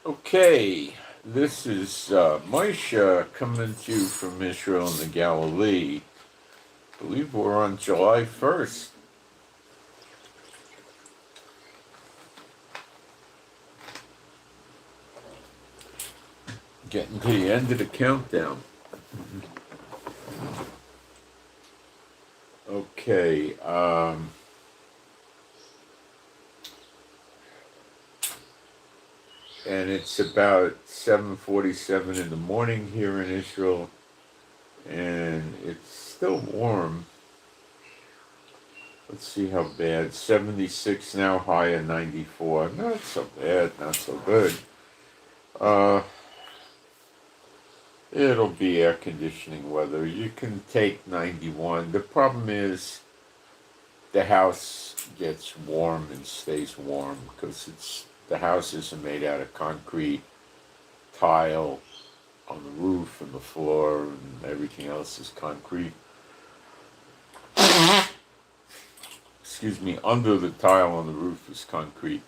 Okay, this is Moshe coming to you from Israel and the Galilee. I believe we're on July 1st. Getting to the end of the countdown. Okay, and it's about 7:47 in the morning here in Israel, and it's still warm. Let's see how bad. 76 now, high of 94. Not so bad, not so good. It'll be air conditioning weather. You can take 91. The problem is the house gets warm and stays warm because the houses are made out of concrete, tile on the roof and the floor, and everything else is concrete. Excuse me, under the tile on the roof is concrete.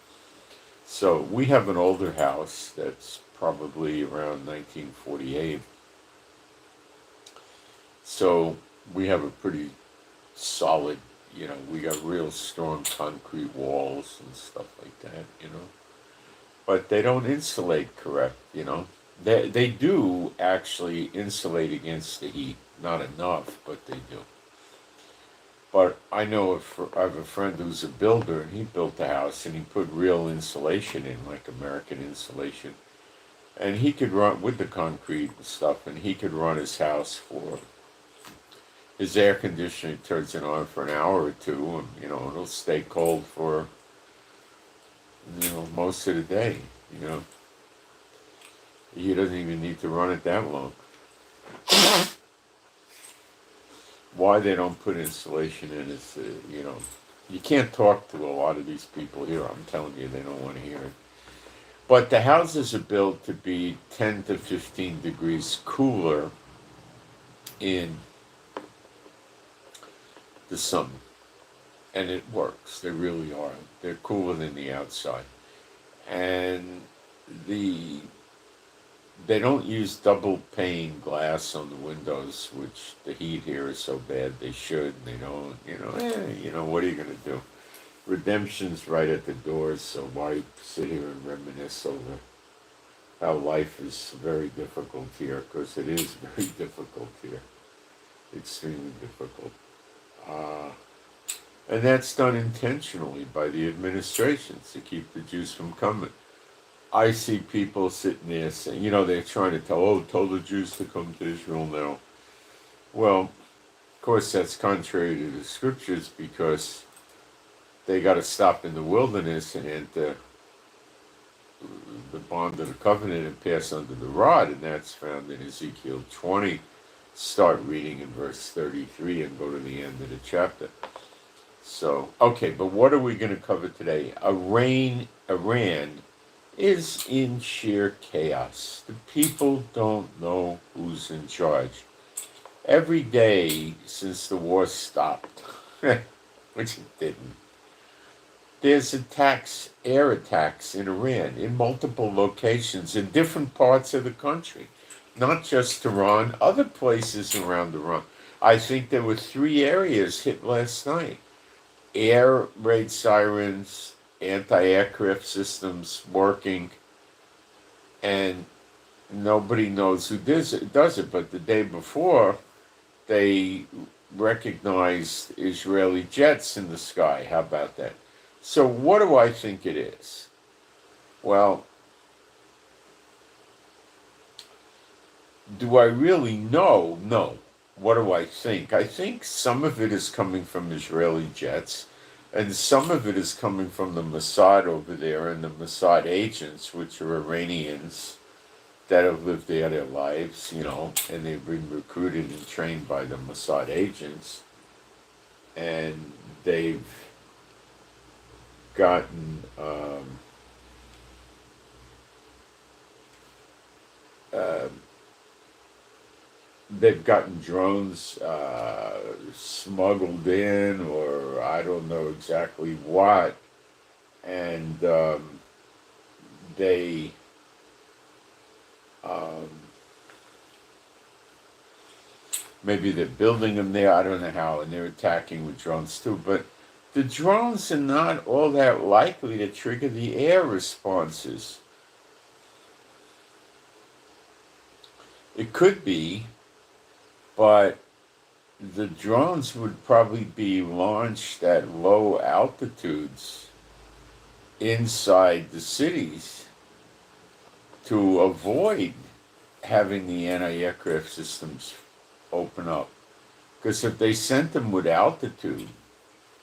So we have an older house that's probably around 1948. So we have a pretty solid, we got real strong concrete walls and stuff like that. But they don't insulate correct. They do actually insulate against the heat. Not enough, but they do. But I know I have a friend who's a builder, and he built a house, and he put real insulation in, like American insulation. And he could run with the concrete and stuff, and he could run his house for his air conditioning, turns it on for an hour or two, and it'll stay cold for most of the day. He doesn't even need to run it that long. Why they don't put insulation in is, you can't talk to a lot of these people here. I'm telling you, they don't want to hear it. But the houses are built to be 10 to 15 degrees cooler in the summer. And it works. They really are. They're cooler than the outside. And they don't use double pane glass on the windows, which the heat here is so bad they should. They don't, what are you going to do? Redemption's right at the doors, so why sit here and reminisce over how life is very difficult here, because it is very difficult here. Extremely difficult. And that's done intentionally by the administrations to keep the Jews from coming. I see people sitting there saying, they're trying to tell the Jews to come to Israel now. Well, of course, that's contrary to the scriptures, because they got to stop in the wilderness and enter the bond of the covenant and pass under the rod, and that's found in Ezekiel 20. Start reading in verse 33 and go to the end of the chapter. So, okay, but what are we going to cover today? Iran is in sheer chaos. The people don't know who's in charge. Every day since the war stopped, which it didn't, there's air attacks in Iran, in multiple locations, in different parts of the country. Not just Iran, other places around Iran. I think there were 3 areas hit last night. Air raid sirens, anti-aircraft systems working, and nobody knows who does it. But the day before, they recognized Israeli jets in the sky. How about that? So what do I think it is? Well, do I really know? No. What do I think? I think some of it is coming from Israeli jets, and some of it is coming from the Mossad over there and the Mossad agents, which are Iranians that have lived there their lives, and they've been recruited and trained by the Mossad agents, and they've gotten drones smuggled in, or I don't know exactly what, and they Um, maybe they're building them there. I don't know how, and they're attacking with drones too. But the drones are not all that likely to trigger the air responses. It could be, but the drones would probably be launched at low altitudes inside the cities to avoid having the anti-aircraft systems open up. Because if they sent them with altitude,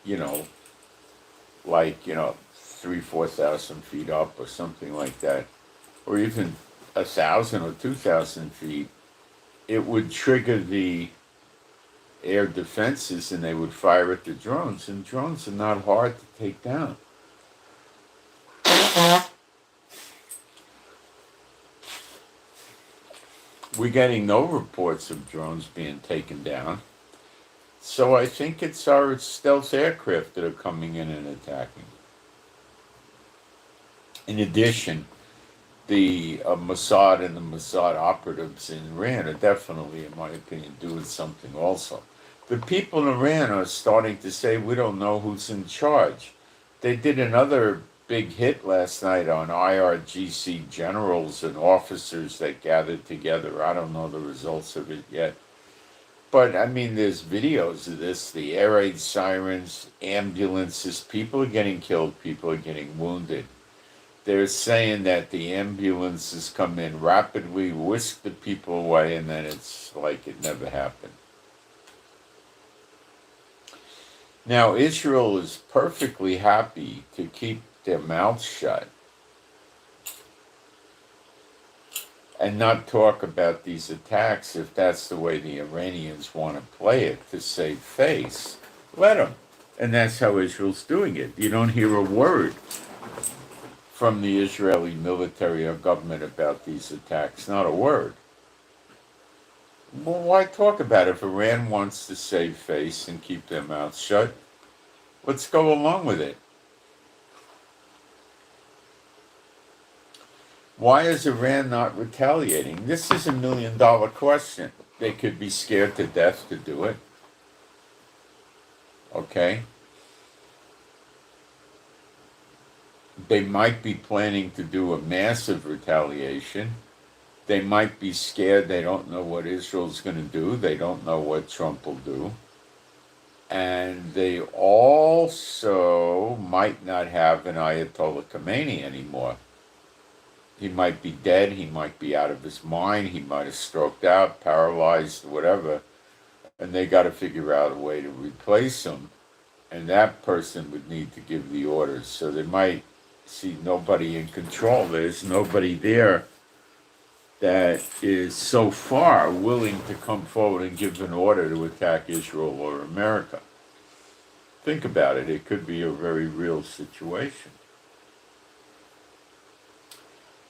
you know, like, 4,000 feet up or something like that, or even 1,000 or 2,000 feet, it would trigger the air defenses and they would fire at the drones. And drones are not hard to take down. We're getting no reports of drones being taken down. So I think it's our stealth aircraft that are coming in and attacking. In addition, the Mossad and the Mossad operatives in Iran are definitely, in my opinion, doing something also. The people in Iran are starting to say, we don't know who's in charge. They did another big hit last night on IRGC generals and officers that gathered together. I don't know the results of it yet. But, I mean, there's videos of this, the air raid sirens, ambulances, people are getting killed, people are getting wounded. They're saying that the ambulances come in rapidly, whisk the people away, and then it's like it never happened. Now, Israel is perfectly happy to keep their mouths shut and not talk about these attacks if that's the way the Iranians want to play it to save face. Let them. And that's how Israel's doing it. You don't hear a word from the Israeli military or government about these attacks. Not a word. Well, why talk about it if Iran wants to save face and keep their mouths shut? Let's go along with it. Why is Iran not retaliating? This is $1 million question. They could be scared to death to do it. Okay? They might be planning to do a massive retaliation. They might be scared. They don't know what Israel's going to do. They don't know what Trump will do. And they also might not have an Ayatollah Khomeini anymore. He might be dead. He might be out of his mind. He might have stroked out, paralyzed, whatever. And they got to figure out a way to replace him. And that person would need to give the orders. So they might see nobody in control. There's nobody there that is so far willing to come forward and give an order to attack Israel or America. Think about it. It could be a very real situation.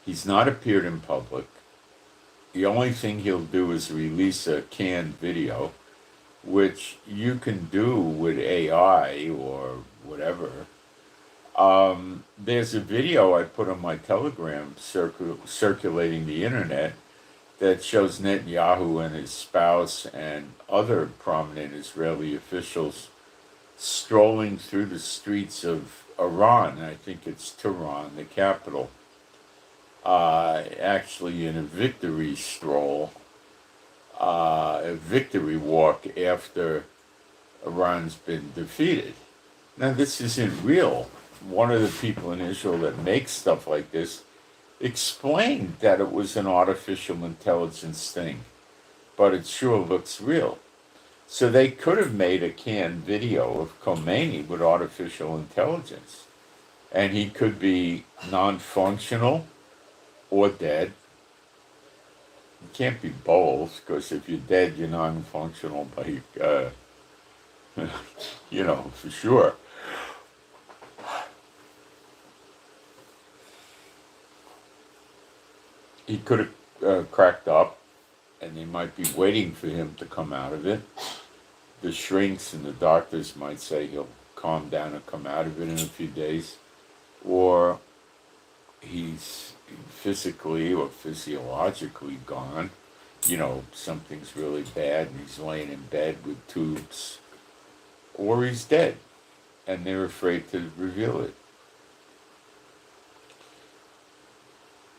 He's not appeared in public. The only thing he'll do is release a canned video, which you can do with AI or whatever. There's a video I put on my Telegram circulating the internet that shows Netanyahu and his spouse and other prominent Israeli officials strolling through the streets of Iran. I think it's Tehran, the capital. Actually in a victory stroll, a victory walk after Iran's been defeated. Now, this isn't real. One of the people in Israel that makes stuff like this explained that it was an artificial intelligence thing, but it sure looks real. So they could have made a canned video of Khomeini with artificial intelligence, and he could be non-functional or dead. You can't be both, because if you're dead, you're non-functional, like, for sure. He could have cracked up, and they might be waiting for him to come out of it. The shrinks and the doctors might say he'll calm down and come out of it in a few days. Or he's physically or physiologically gone. You know, something's really bad and he's laying in bed with tubes, or he's dead and they're afraid to reveal it.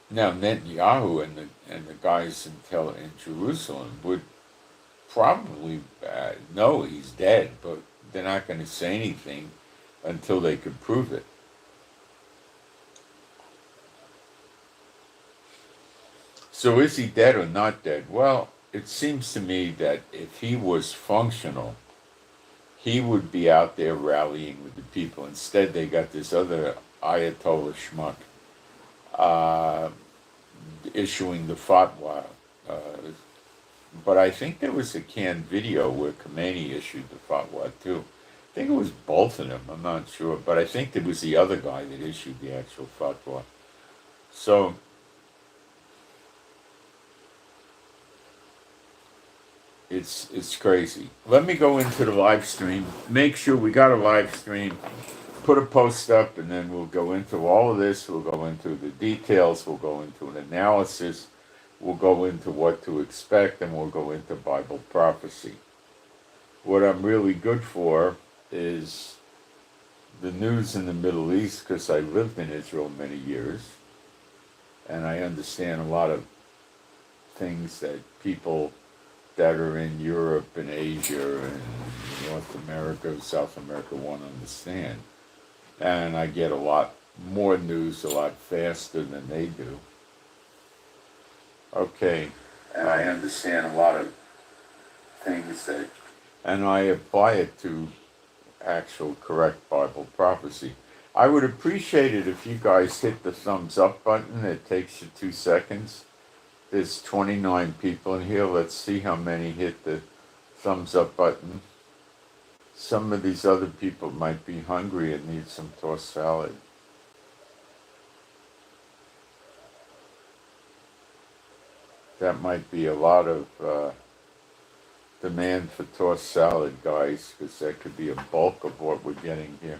Now, Netanyahu and the guys in Jerusalem would probably know he's dead, but they're not going to say anything until they could prove it. So is he dead or not dead? Well, it seems to me that if he was functional, he would be out there rallying with the people. Instead, they got this other Ayatollah schmuck issuing the fatwa. But I think there was a canned video where Khomeini issued the fatwa too. I think it was both of them, I'm not sure. But I think it was the other guy that issued the actual fatwa. So it's crazy. Let me go into the live stream. Make sure we got a live stream. Put a post up, and then we'll go into all of this. We'll go into the details. We'll go into an analysis. We'll go into what to expect, and we'll go into Bible prophecy. What I'm really good for is the news in the Middle East, because I lived in Israel many years, and I understand a lot of things that people that are in Europe and Asia and North America, South America won't understand. And I get a lot more news a lot faster than they do. Okay, and I understand a lot of things that, and I apply it to actual correct Bible prophecy. I would appreciate it if you guys hit the thumbs up button. It takes you 2 seconds. There's 29 people in here. Let's see how many hit the thumbs up button. Some of these other people might be hungry and need some tossed salad. That might be a lot of demand for tossed salad, guys, because that could be a bulk of what we're getting here.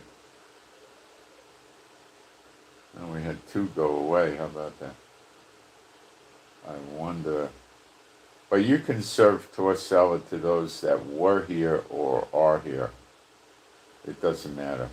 And we had 2 go away. How about that? I wonder. But you can serve tossed salad to those that were here or are here. It doesn't matter.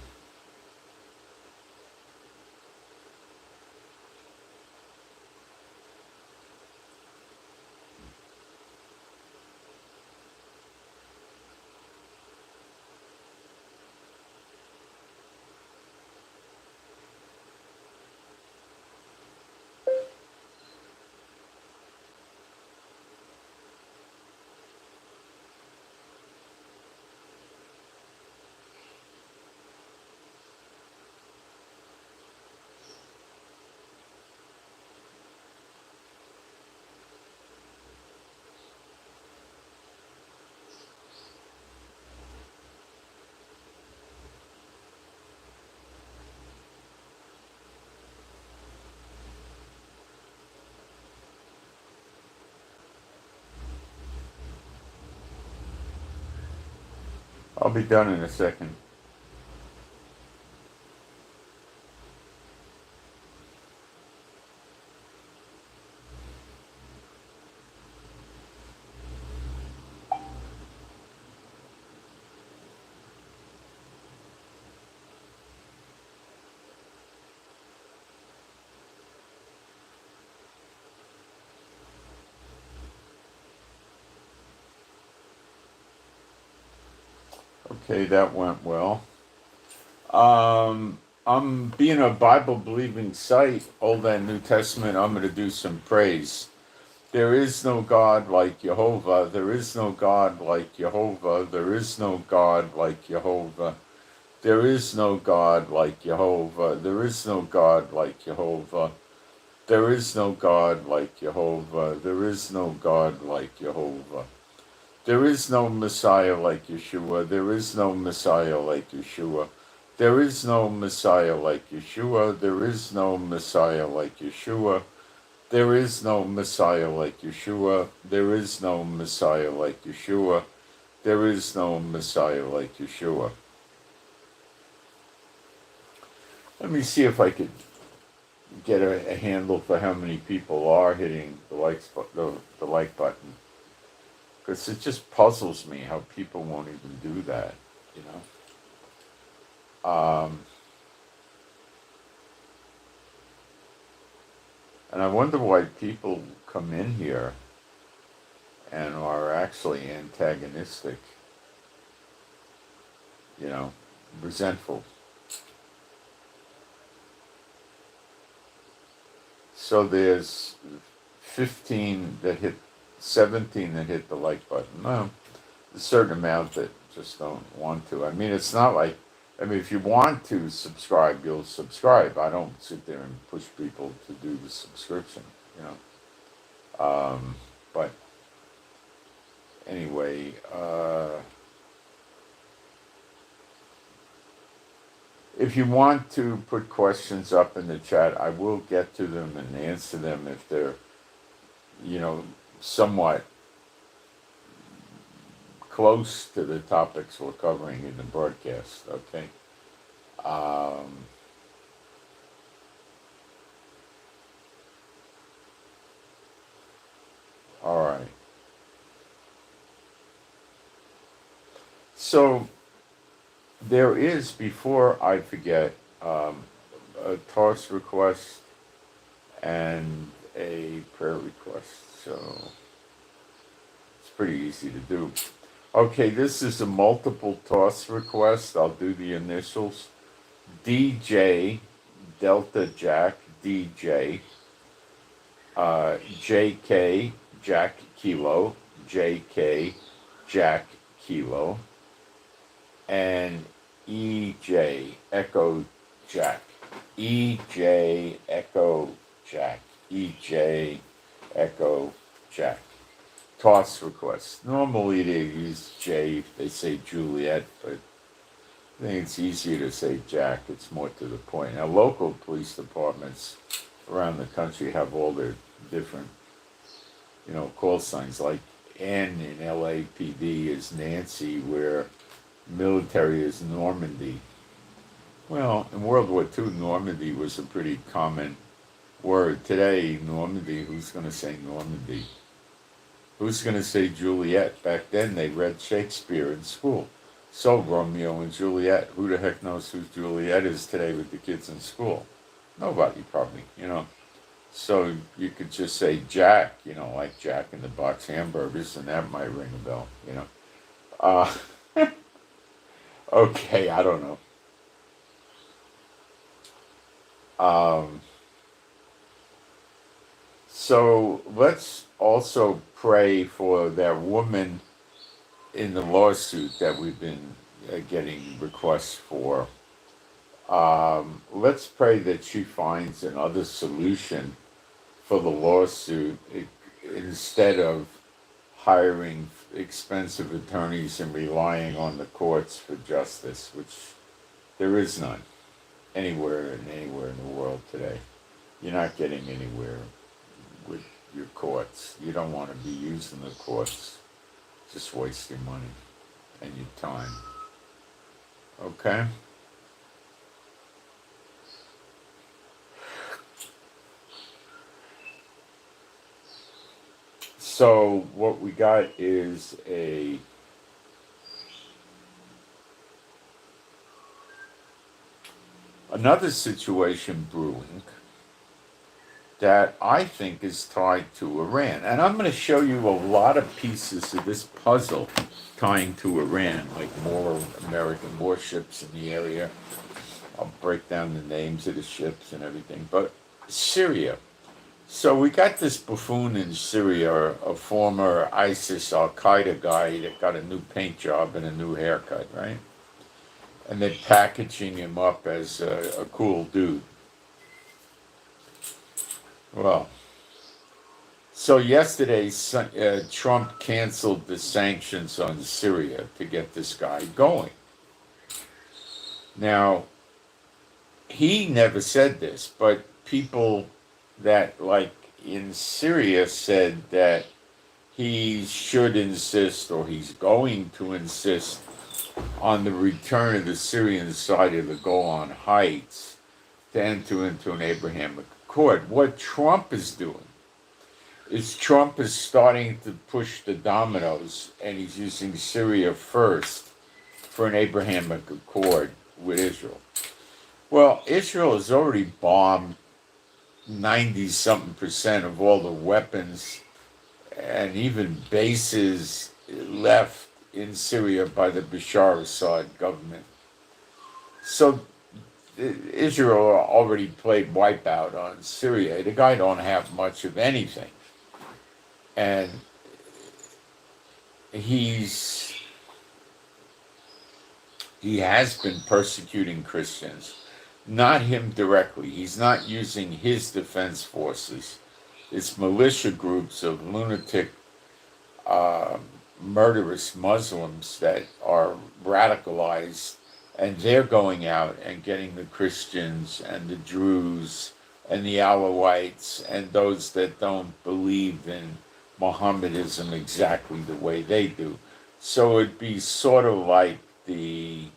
I'll be done in a second. Okay, that went well. I'm being a Bible-believing site, Old and New Testament. I'm going to do some praise. There is no God like Jehovah. There is no God like Jehovah. There is no God like Jehovah. There is no God like Jehovah. There is no God like Jehovah. There is no God like Jehovah. There is no God like Jehovah. There is no Messiah like Yeshua. There is no Messiah like Yeshua. There is no Messiah like Yeshua. There is no Messiah like Yeshua. There is no Messiah like Yeshua. There is no Messiah like Yeshua. There is no Messiah like Yeshua. Let me see if I could get a handle for how many people are hitting the the like button, because it just puzzles me how people won't even do that, you know. And I wonder why people come in here and are actually antagonistic, you know, resentful. So there's 15 that hit, 17 that hit the like button. No, a certain amount that just don't want to. I mean, it's not like, I mean, if you want to subscribe, you'll subscribe. I don't sit there and push people to do the subscription, you know. But anyway, if you want to put questions up in the chat, I will get to them and answer them if they're, you know, somewhat close to the topics we're covering in the broadcast, okay? All right. So there is, before I forget, a toss request and a prayer request. So it's pretty easy to do. Okay, this is a multiple toss request. I'll do the initials. DJ, Delta Jack, DJ, JK, Jack Kilo, JK, Jack Kilo, and EJ, Echo Jack, EJ, Echo Jack, EJ, Echo Jack. Toss request. Normally they use J if they say Juliet, but I think it's easier to say Jack. It's more to the point. Now, local police departments around the country have all their different, you know, call signs. Like N in LAPD is Nancy, where military is Normandy. Well, in World War II, Normandy was a pretty common word. Today, Normandy, who's going to say Normandy? Who's going to say Juliet? Back then, they read Shakespeare in school. So, Romeo and Juliet, who the heck knows who Juliet is today with the kids in school? Nobody, probably, you know. So, you could just say Jack, you know, like Jack in the Box hamburgers, and that might ring a bell, you know. Okay, I don't know. So, let's also pray for that woman in the lawsuit that we've been getting requests for. Let's pray that she finds another solution for the lawsuit instead of hiring expensive attorneys and relying on the courts for justice, which there is none anywhere in the world today. You're not getting anywhere with your courts. You don't want to be using the courts. Just waste your money and your time. Okay? So what we got is another situation brewing that I think is tied to Iran. And I'm going to show you a lot of pieces of this puzzle tying to Iran, like more American warships in the area. I'll break down the names of the ships and everything. But Syria. So we got this buffoon in Syria, a former ISIS Al-Qaeda guy that got a new paint job and a new haircut, right? And they're packaging him up as a cool dude. Well, so yesterday Trump canceled the sanctions on Syria to get this guy going. Now, he never said this, but people that, like in Syria, said that he should insist, or he's going to insist, on the return of the Syrian side of the Golan Heights to enter into an Abraham cord. What Trump is doing is Trump is starting to push the dominoes, and he's using Syria first for an Abrahamic Accord with Israel. Well, Israel has already bombed 90-something% of all the weapons and even bases left in Syria by the Bashar Assad government. So Israel already played wipeout on Syria. The guy don't have much of anything. And he has been persecuting Christians. Not him directly. He's not using his defense forces. It's militia groups of lunatic, murderous Muslims that are radicalized, and they're going out and getting the Christians and the Druze and the Alawites and those that don't believe in Mohammedanism exactly the way they do. So it'd be sort of like the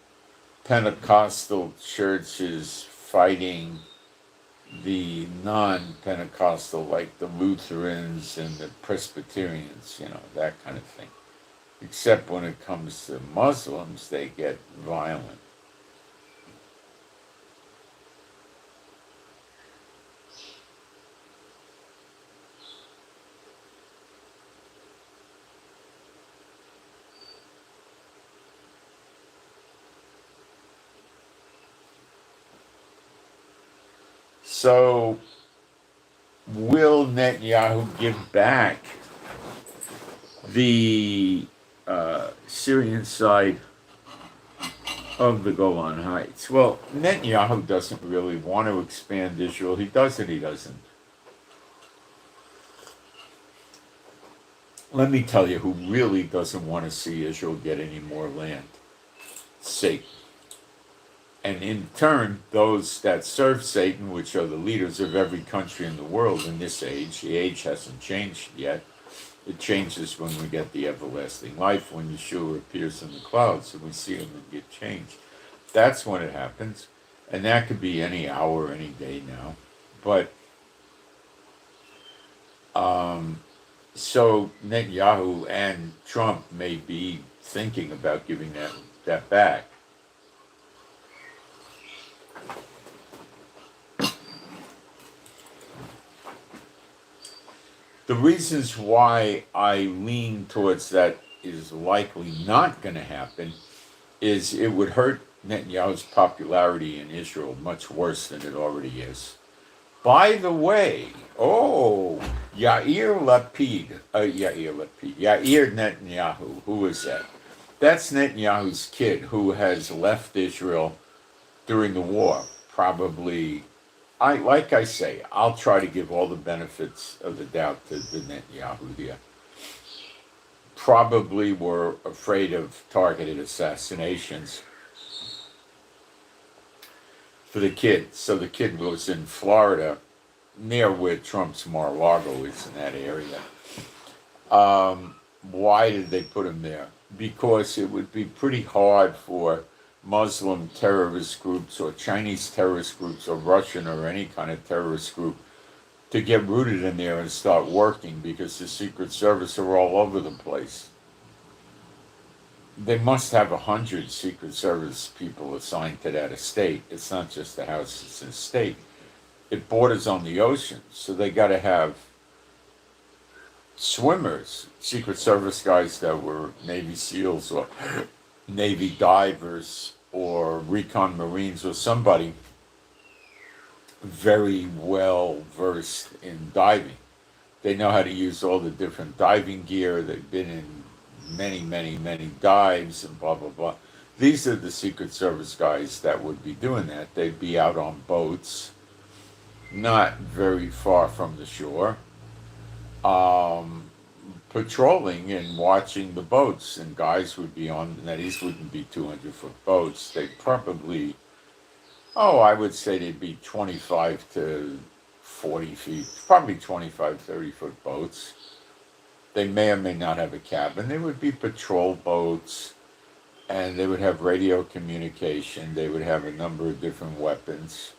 Pentecostal churches fighting the non-Pentecostal, like the Lutherans and the Presbyterians, that kind of thing. Except when it comes to Muslims, they get violent. So, will Netanyahu give back the Syrian side of the Golan Heights? Well, Netanyahu doesn't really want to expand Israel. He does and he doesn't. Let me tell you who really doesn't want to see Israel get any more land. Satan. And in turn, those that serve Satan, which are the leaders of every country in the world in this age, the age hasn't changed yet. It changes when we get the everlasting life, when Yeshua appears in the clouds and we see him and get changed. That's when it happens. And that could be any hour, any day now. But, so Netanyahu and Trump may be thinking about giving that back. The reasons why I lean towards that is likely not going to happen is it would hurt Netanyahu's popularity in Israel much worse than it already is. By the way, Yair Netanyahu, who is that? That's Netanyahu's kid who has left Israel during the war, probably. Like I say, I'll try to give all the benefits of the doubt to the Netanyahu here. Probably were afraid of targeted assassinations for the kid. So the kid was in Florida, near where Trump's Mar-a-Lago is, in that area. Why did they put him there? Because it would be pretty hard for Muslim terrorist groups or Chinese terrorist groups or Russian or any kind of terrorist group to get rooted in there and start working, because the Secret Service are all over the place. They must have 100 Secret Service people assigned to that estate. It's not just a house, it's an estate. It borders on the ocean, so they got to have swimmers, Secret Service guys that were Navy SEALs or Navy divers or recon Marines or somebody very well versed in diving. They know how to use all the different diving gear. They've been in many, many, many dives and blah, blah, blah. These are the Secret Service guys that would be doing that. They'd be out on boats, not very far from the shore, patrolling and watching the boats, and guys would be on, now these wouldn't be 200-foot boats. They'd probably, I would say they'd be 25 to 40 feet, probably 25, 30-foot boats. They may or may not have a cabin. They would be patrol boats, and they would have radio communication. They would have a number of different weapons.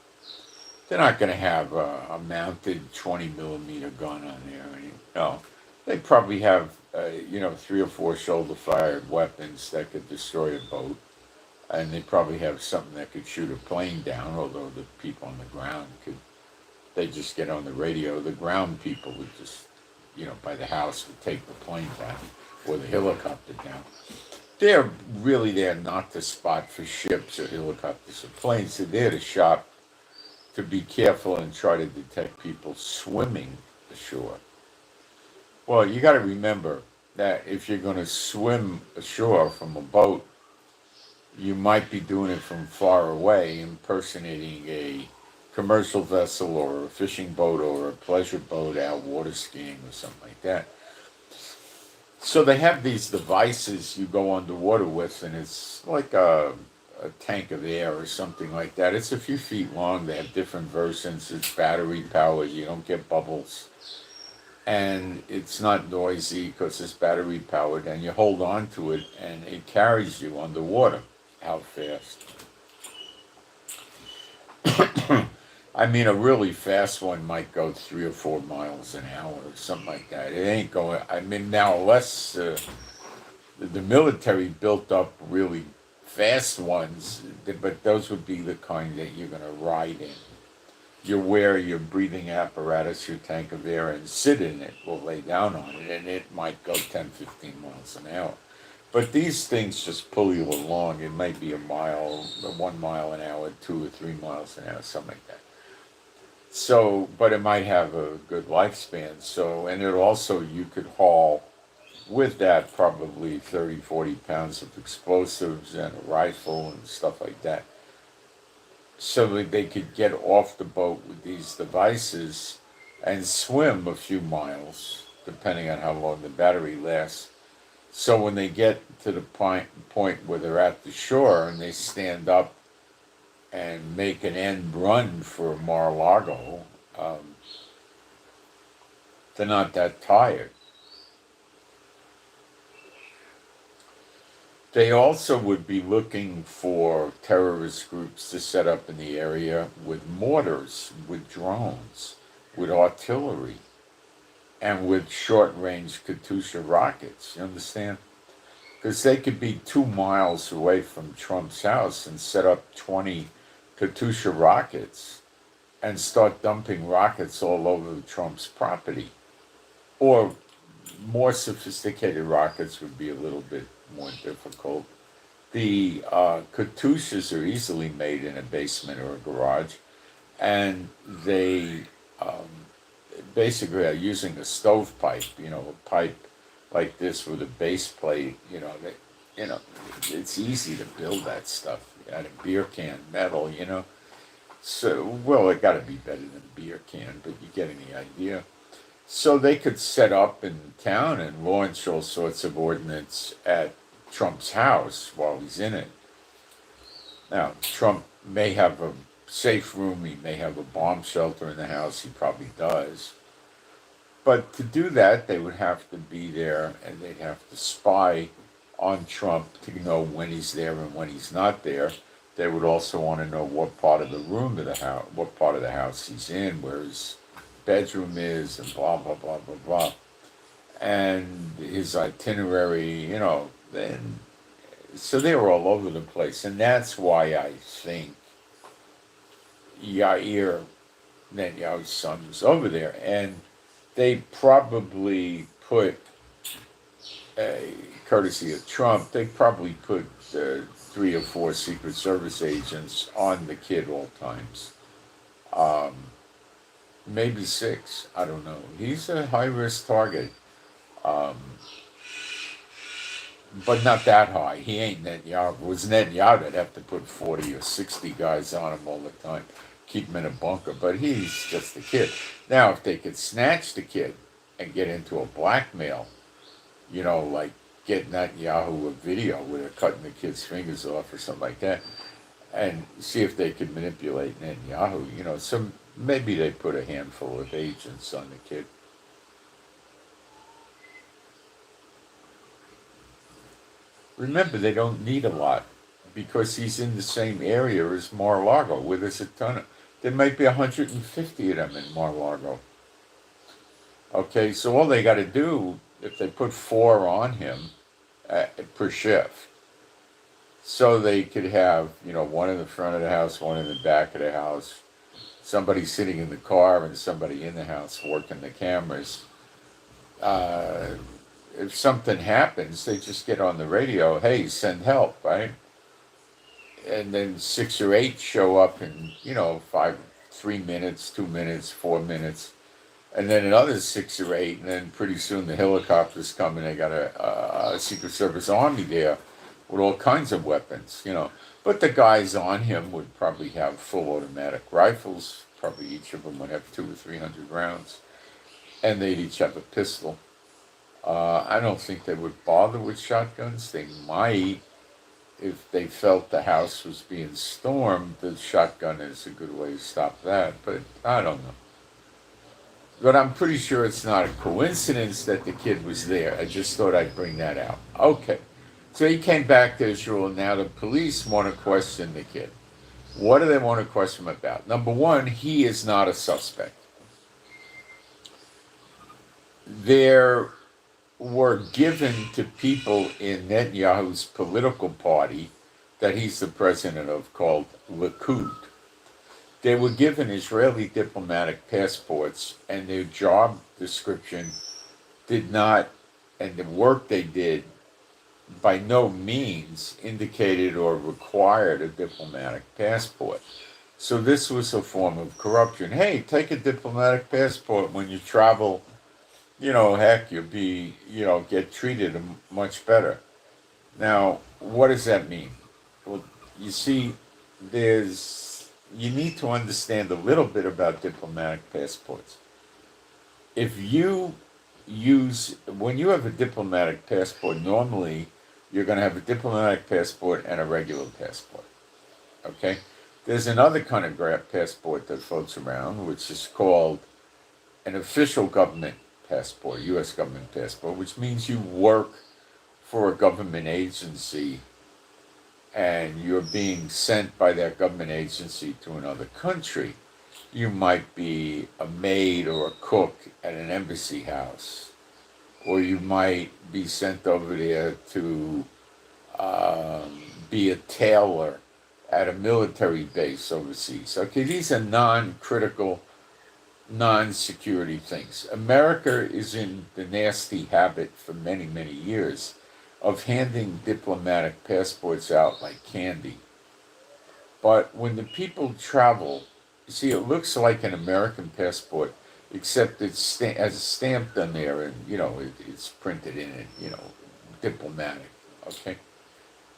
They're not going to have a mounted 20 millimeter gun on there. No, they probably have, 3 or 4 shoulder fired weapons that could destroy a boat. And they probably have something that could shoot a plane down, although the people on the ground could, they just get on the radio. The ground people would just, by the house would take the plane down or the helicopter down. They're really there not to spot for ships or helicopters or planes. They're there to shop, to be careful and try to detect people swimming ashore. Well, you got to remember that if you're going to swim ashore from a boat, you might be doing it from far away, impersonating a commercial vessel or a fishing boat or a pleasure boat out water skiing or something like that. So they have these devices you go underwater with, and it's like a tank of air or something like that. It's a few feet long. They have different versions. It's battery powered. You don't get bubbles. And it's not noisy because it's battery powered. And you hold on to it, and it carries you underwater. How fast? I mean, a really fast one might go 3 or 4 miles an hour or something like that. It ain't going. I mean, now unless the military built up really fast ones, but those would be the kind that you're going to ride in. You wear your breathing apparatus, your tank of air, and sit in it or lay down on it, and it might go 10, 15 miles an hour. But these things just pull you along. It might be a mile, 1 mile an hour, 2 or 3 miles an hour, something like that. So, but it might have a good lifespan. So, and it also, you could haul with that probably 30, 40 pounds of explosives and a rifle and stuff like that. So that they could get off the boat with these devices and swim a few miles, depending on how long the battery lasts. So when they get to the point where they're at the shore and they stand up and make an end run for Mar-a-Lago, they're not that tired. They also would be looking for terrorist groups to set up in the area with mortars, with drones, with artillery, and with short-range Katyusha rockets. You understand? Because they could be 2 miles away from Trump's house and set up 20 Katyusha rockets and start dumping rockets all over Trump's property. Or more sophisticated rockets would be a little bit more difficult. The Katyushas are easily made in a basement or a garage, and they basically are using a stovepipe, a pipe like this with a base plate. It's easy to build that stuff out of beer can metal. So, well, it got to be better than a beer can, but you're getting the idea. So they could set up in town and launch all sorts of ordnance at Trump's house while he's in it. Now, Trump may have a safe room, he may have a bomb shelter in the house, he probably does. But to do that, they would have to be there, and they'd have to spy on Trump to know when he's there and when he's not there. They would also want to know what part of the room of the house, what part of the house he's in, where his bedroom is, and blah, blah, blah, blah, blah. And his itinerary, and so they were all over the place. And that's why I think Yair, Netanyahu's son, was over there. And they probably put, courtesy of Trump, they probably put 3 or 4 Secret Service agents on the kid all times. Maybe 6, I don't know. He's a high-risk target. But not that high. He ain't Netanyahu. If it was Netanyahu, they'd have to put 40 or 60 guys on him all the time, keep him in a bunker. But he's just a kid. Now, if they could snatch the kid and get into a blackmail, like get Netanyahu a video where they're cutting the kid's fingers off or something like that, and see if they could manipulate Netanyahu, so maybe they put a handful of agents on the kid. Remember, they don't need a lot because he's in the same area as Mar-a-Lago, where there's a ton of There might be 150 of them in Mar-a-Lago. Okay, so all they got to do, if they put 4 on him per shift, so they could have, one in the front of the house, one in the back of the house, somebody sitting in the car and somebody in the house working the cameras. Uh, if something happens, they just get on the radio, hey, send help, right? And then 6 or 8 show up in, 3 minutes, 2 minutes, 4 minutes, and then another 6 or 8, and then pretty soon the helicopters come and they got a Secret Service army there with all kinds of weapons. But the guys on him would probably have full automatic rifles. Probably each of them would have 200 or 300 rounds, and they'd each have a pistol. I don't think they would bother with shotguns. They might, if they felt the house was being stormed. The shotgun is a good way to stop that, but I don't know. But I'm pretty sure it's not a coincidence that the kid was there. I just thought I'd bring that out. Okay. So he came back to Israel, and now the police want to question the kid. What do they want to question him about? Number one, he is not a suspect. There were given to people in Netanyahu's political party that he's the president of, called Likud. They were given Israeli diplomatic passports, and their job description did not, and the work they did by no means indicated or required a diplomatic passport. So this was a form of corruption. Hey, take a diplomatic passport when you travel, heck, you'll be, get treated much better. Now, what does that mean? Well, you see, you need to understand a little bit about diplomatic passports. If you when you have a diplomatic passport, normally you're going to have a diplomatic passport and a regular passport. Okay? There's another kind of passport that floats around, which is called an official government passport, U.S. government passport, which means you work for a government agency and you're being sent by that government agency to another country. You might be a maid or a cook at an embassy house, or you might be sent over there to be a tailor at a military base overseas. Okay, these are non-critical, non-security things. America is in the nasty habit for many, many years of handing diplomatic passports out like candy. But when the people travel, you see, it looks like an American passport, except it's as stamped on there, and it's printed in it, diplomatic. Okay.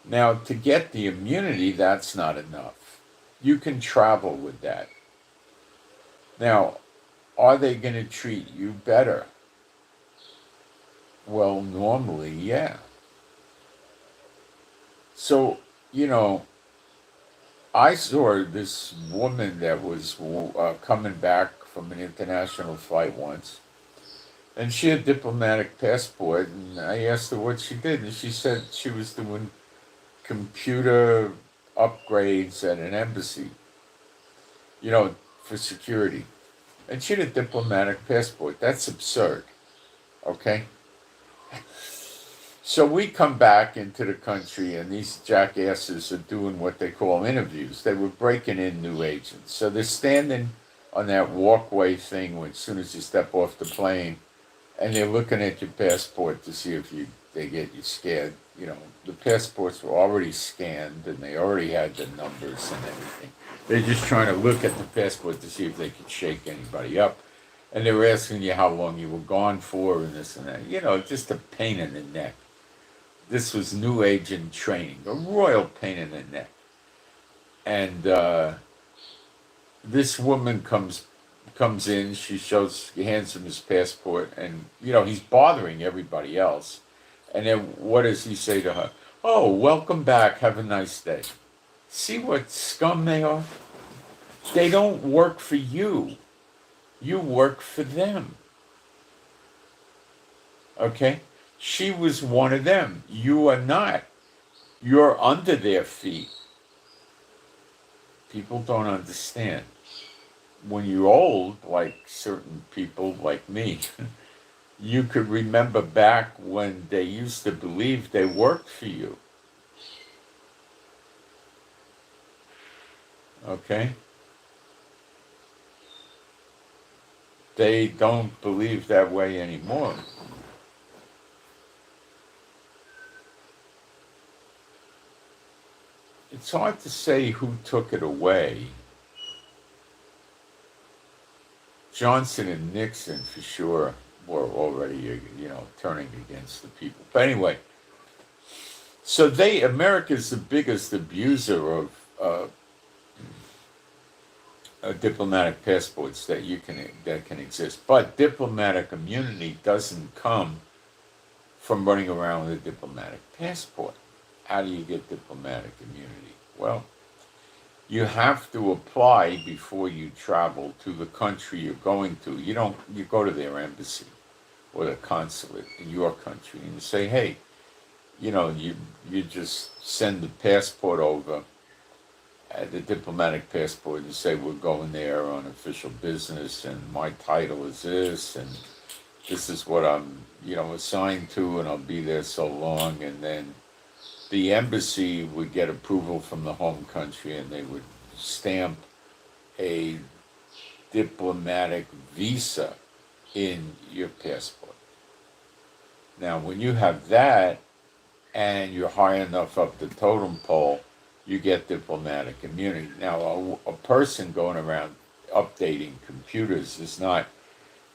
Now, to get the immunity, that's not enough. You can travel with that. Now, are they going to treat you better? Well, normally, yeah. So, I saw this woman that was coming back from an international flight once, and she had a diplomatic passport, and I asked her what she did, and she said she was doing computer upgrades at an embassy, for security. And she had a diplomatic passport. That's absurd, okay? So we come back into the country, and these jackasses are doing what they call interviews. They were breaking in new agents. So they're standing on that walkway thing as soon as you step off the plane, and they're looking at your passport to see if they get you scared. The passports were already scanned, and they already had the numbers and everything. They're just trying to look at the passport to see if they could shake anybody up. And they were asking you how long you were gone for and this and that. Just a pain in the neck. This was new agent training, a royal pain in the neck. And this woman comes in, she hands him his passport, and, he's bothering everybody else. And then what does he say to her? Oh, welcome back, have a nice day. See what scum they are? They don't work for you. You work for them. Okay? She was one of them. You are not. You're under their feet. People don't understand. when you're old, like certain people like me, you could remember back when they used to believe they worked for you. Okay? They don't believe that way anymore. It's hard to say who took it away. Johnson and Nixon, for sure, were already, turning against the people. But anyway, so America's the biggest abuser of diplomatic passports that can exist. But diplomatic immunity doesn't come from running around with a diplomatic passport. How do you get diplomatic immunity? Well, you have to apply before you travel to the country you're going to. You go to their embassy or the consulate in your country and you say, hey, you just send the passport over, the diplomatic passport, and say we're going there on official business and my title is this and this is what I'm, assigned to and I'll be there so long. And then the embassy would get approval from the home country and they would stamp a diplomatic visa in your passport. Now, when you have that and you're high enough up the totem pole, you get diplomatic immunity. Now, a person going around updating computers is not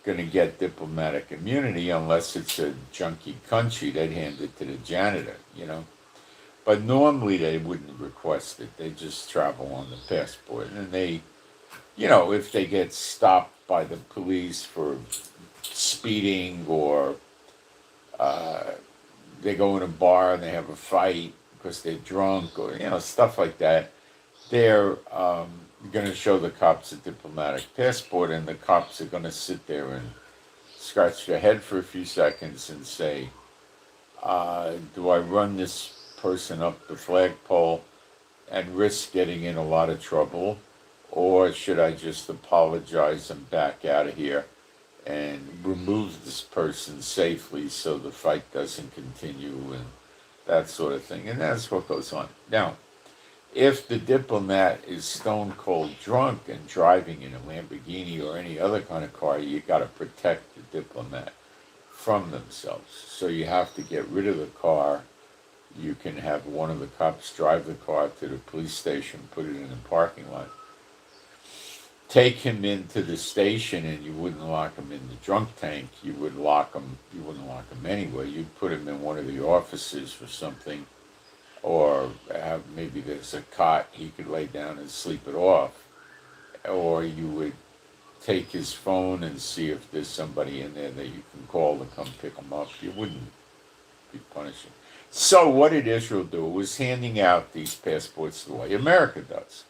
going to get diplomatic immunity unless it's a junky country. They'd hand it to the janitor, But normally they wouldn't request it. They just travel on the passport. And they, if they get stopped by the police for speeding or they go in a bar and they have a fight because they're drunk or, stuff like that, they're going to show the cops a diplomatic passport and the cops are going to sit there and scratch their head for a few seconds and say, do I run this person up the flagpole and risk getting in a lot of trouble, or should I just apologize and back out of here and remove this person safely so the fight doesn't continue and that sort of thing. And that's what goes on. Now, if the diplomat is stone cold drunk and driving in a Lamborghini or any other kind of car, you got to protect the diplomat from themselves. So you have to get rid of the car. You can have one of the cops drive the car to the police station, put it in the parking lot, take him into the station, and you wouldn't lock him in the drunk tank. You wouldn't lock him anyway. You'd put him in one of the offices or something, or maybe there's a cot he could lay down and sleep it off. Or you would take his phone and see if there's somebody in there that you can call to come pick him up. You wouldn't be punishing. So what did Israel do? It was handing out these passports the way America does.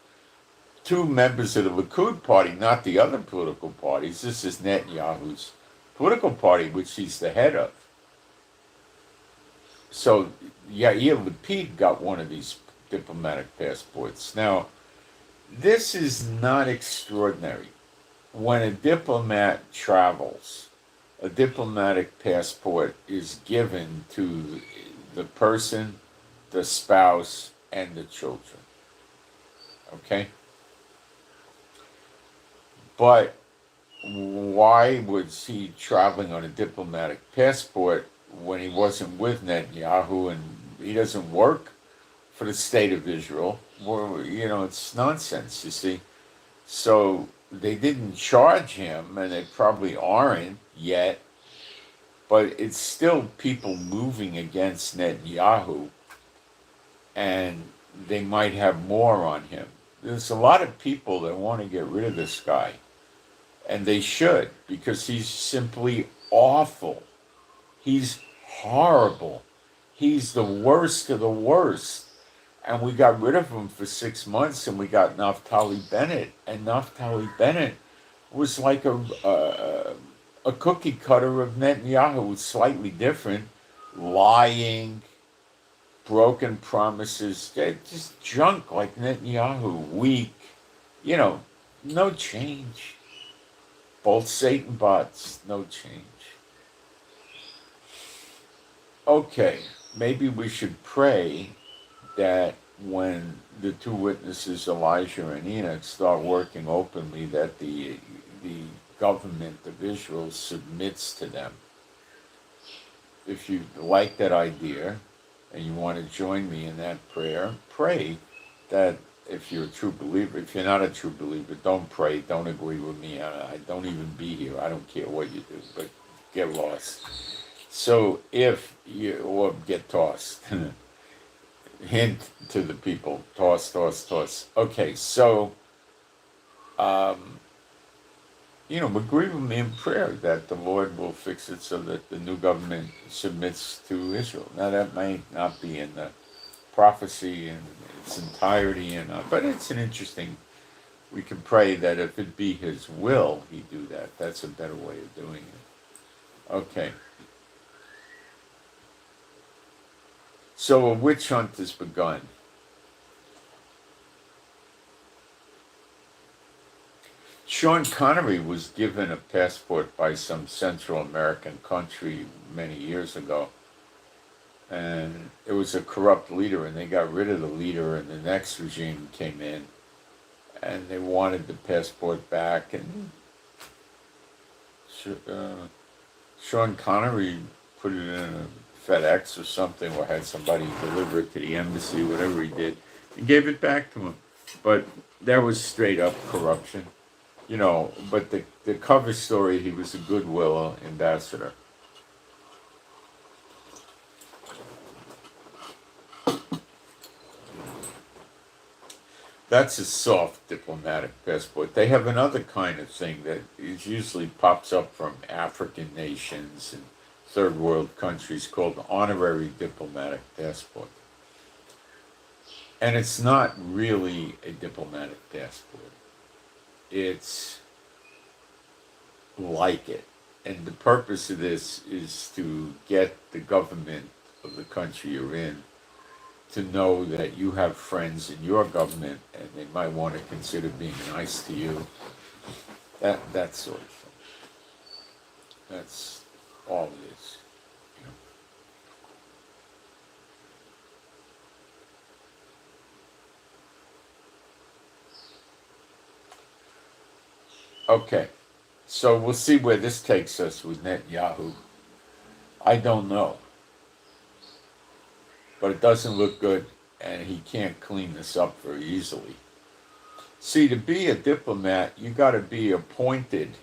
Two members of the Likud party, not the other political parties. This is Netanyahu's political party, which he's the head of. So Yair Lapid got one of these diplomatic passports. Now, this is not extraordinary. When a diplomat travels, a diplomatic passport is given to the person, the spouse, and the children. Okay? But why was he traveling on a diplomatic passport when he wasn't with Netanyahu and he doesn't work for the state of Israel? Well, it's nonsense, you see. So they didn't charge him, and they probably aren't yet, but it's still people moving against Netanyahu, and they might have more on him. There's a lot of people that want to get rid of this guy, and they should, because he's simply awful. He's horrible. He's the worst of the worst. And we got rid of him for 6 months, and we got Naftali Bennett. And Naftali Bennett was like a cookie cutter of Netanyahu. It was slightly different. Lying, broken promises, just junk like Netanyahu, weak. No change. Both Satan bots, no change. Okay, maybe we should pray that when the two witnesses, Elijah and Enoch, start working openly, that the government of Israel submits to them. If you like that idea and you want to join me in that prayer, pray that if you're a true believer. If you're not a true believer, don't pray, don't agree with me. I don't even be here. I don't care what you do, but get lost. So if you, or get tossed. Hint to the people, toss, toss, toss. Okay, so, agree with me in prayer that the Lord will fix it so that the new government submits to Israel. Now, that may not be in the prophecy in its entirety, but it's an interesting, we can pray that if it be His will, He do that. That's a better way of doing it. Okay. So a witch hunt has begun. Sean Connery was given a passport by some Central American country many years ago. And it was a corrupt leader, and they got rid of the leader, and the next regime came in, and they wanted the passport back. And Sean Connery put it in a FedEx or something, or had somebody deliver it to the embassy, whatever he did, and gave it back to him. But that was straight up corruption, But the cover story, he was a goodwill ambassador. That's a soft diplomatic passport. They have another kind of thing that usually pops up from African nations and third world countries called honorary diplomatic passport. And it's not really a diplomatic passport. It's like it. And the purpose of this is to get the government of the country you're in to know that you have friends in your government and they might want to consider being nice to you. That sort of thing. That's all it is. Okay, so we'll see where this takes us with Netanyahu. I don't know. But it doesn't look good, and he can't clean this up very easily. See, to be a diplomat, you got to be appointed,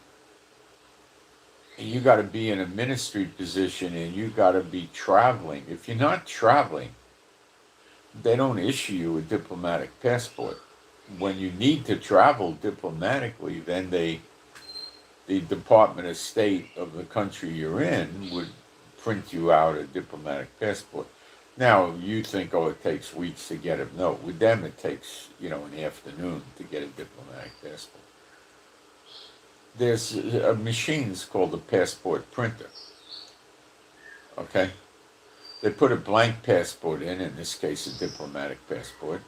and you got to be in a ministry position, and you got to be traveling. If you're not traveling, they don't issue you a diplomatic passport. When you need to travel diplomatically, then the Department of State of the country you're in would print you out a diplomatic passport. Now, you think, it takes weeks to get it. No, with them it takes, an afternoon to get a diplomatic passport. There's a machine called a passport printer. Okay? They put a blank passport in this case a diplomatic passport,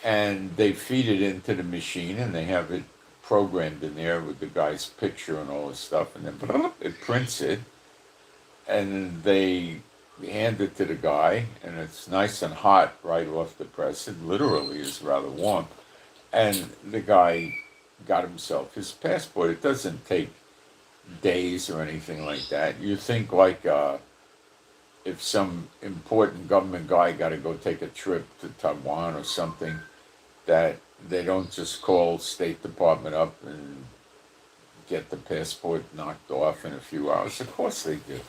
and they feed it into the machine, and they have it programmed in there with the guy's picture and all this stuff, and then it prints it, and then they hand it to the guy, and it's nice and hot right off the press. It literally is rather warm. And the guy got himself his passport. It doesn't take days or anything like that. You think like if some important government guy got to go take a trip to Taiwan or something, that they don't just call State Department up and get the passport knocked off in a few hours. Of course they do.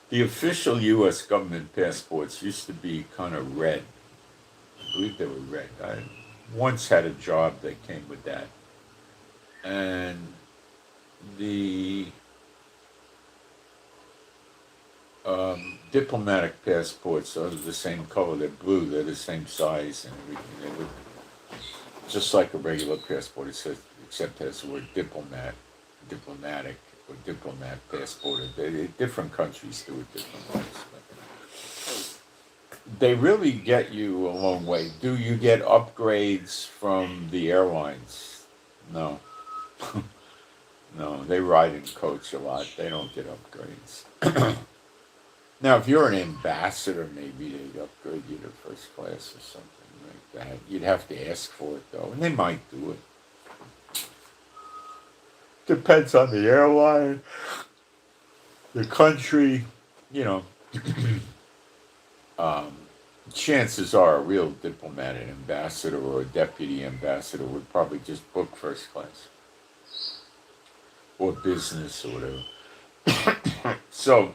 The official U.S. government passports used to be kind of red. I believe they were red. I once had a job that came with that. And the diplomatic passports are the same color. They're blue. They're the same size and everything. They look just like a regular passport. It says except has the word diplomatic, or diplomat passport. Different countries do it different ways. They really get you a long way. Do you get upgrades from the airlines? No. No, they ride in coach a lot. They don't get upgrades. Now, if you're an ambassador, maybe they'd upgrade you to first class or something like that. You'd have to ask for it, though, and they might do it. Depends on the airline, the country, you know. Chances are a real diplomat, an ambassador or a deputy ambassador would probably just book first class or business or whatever. So,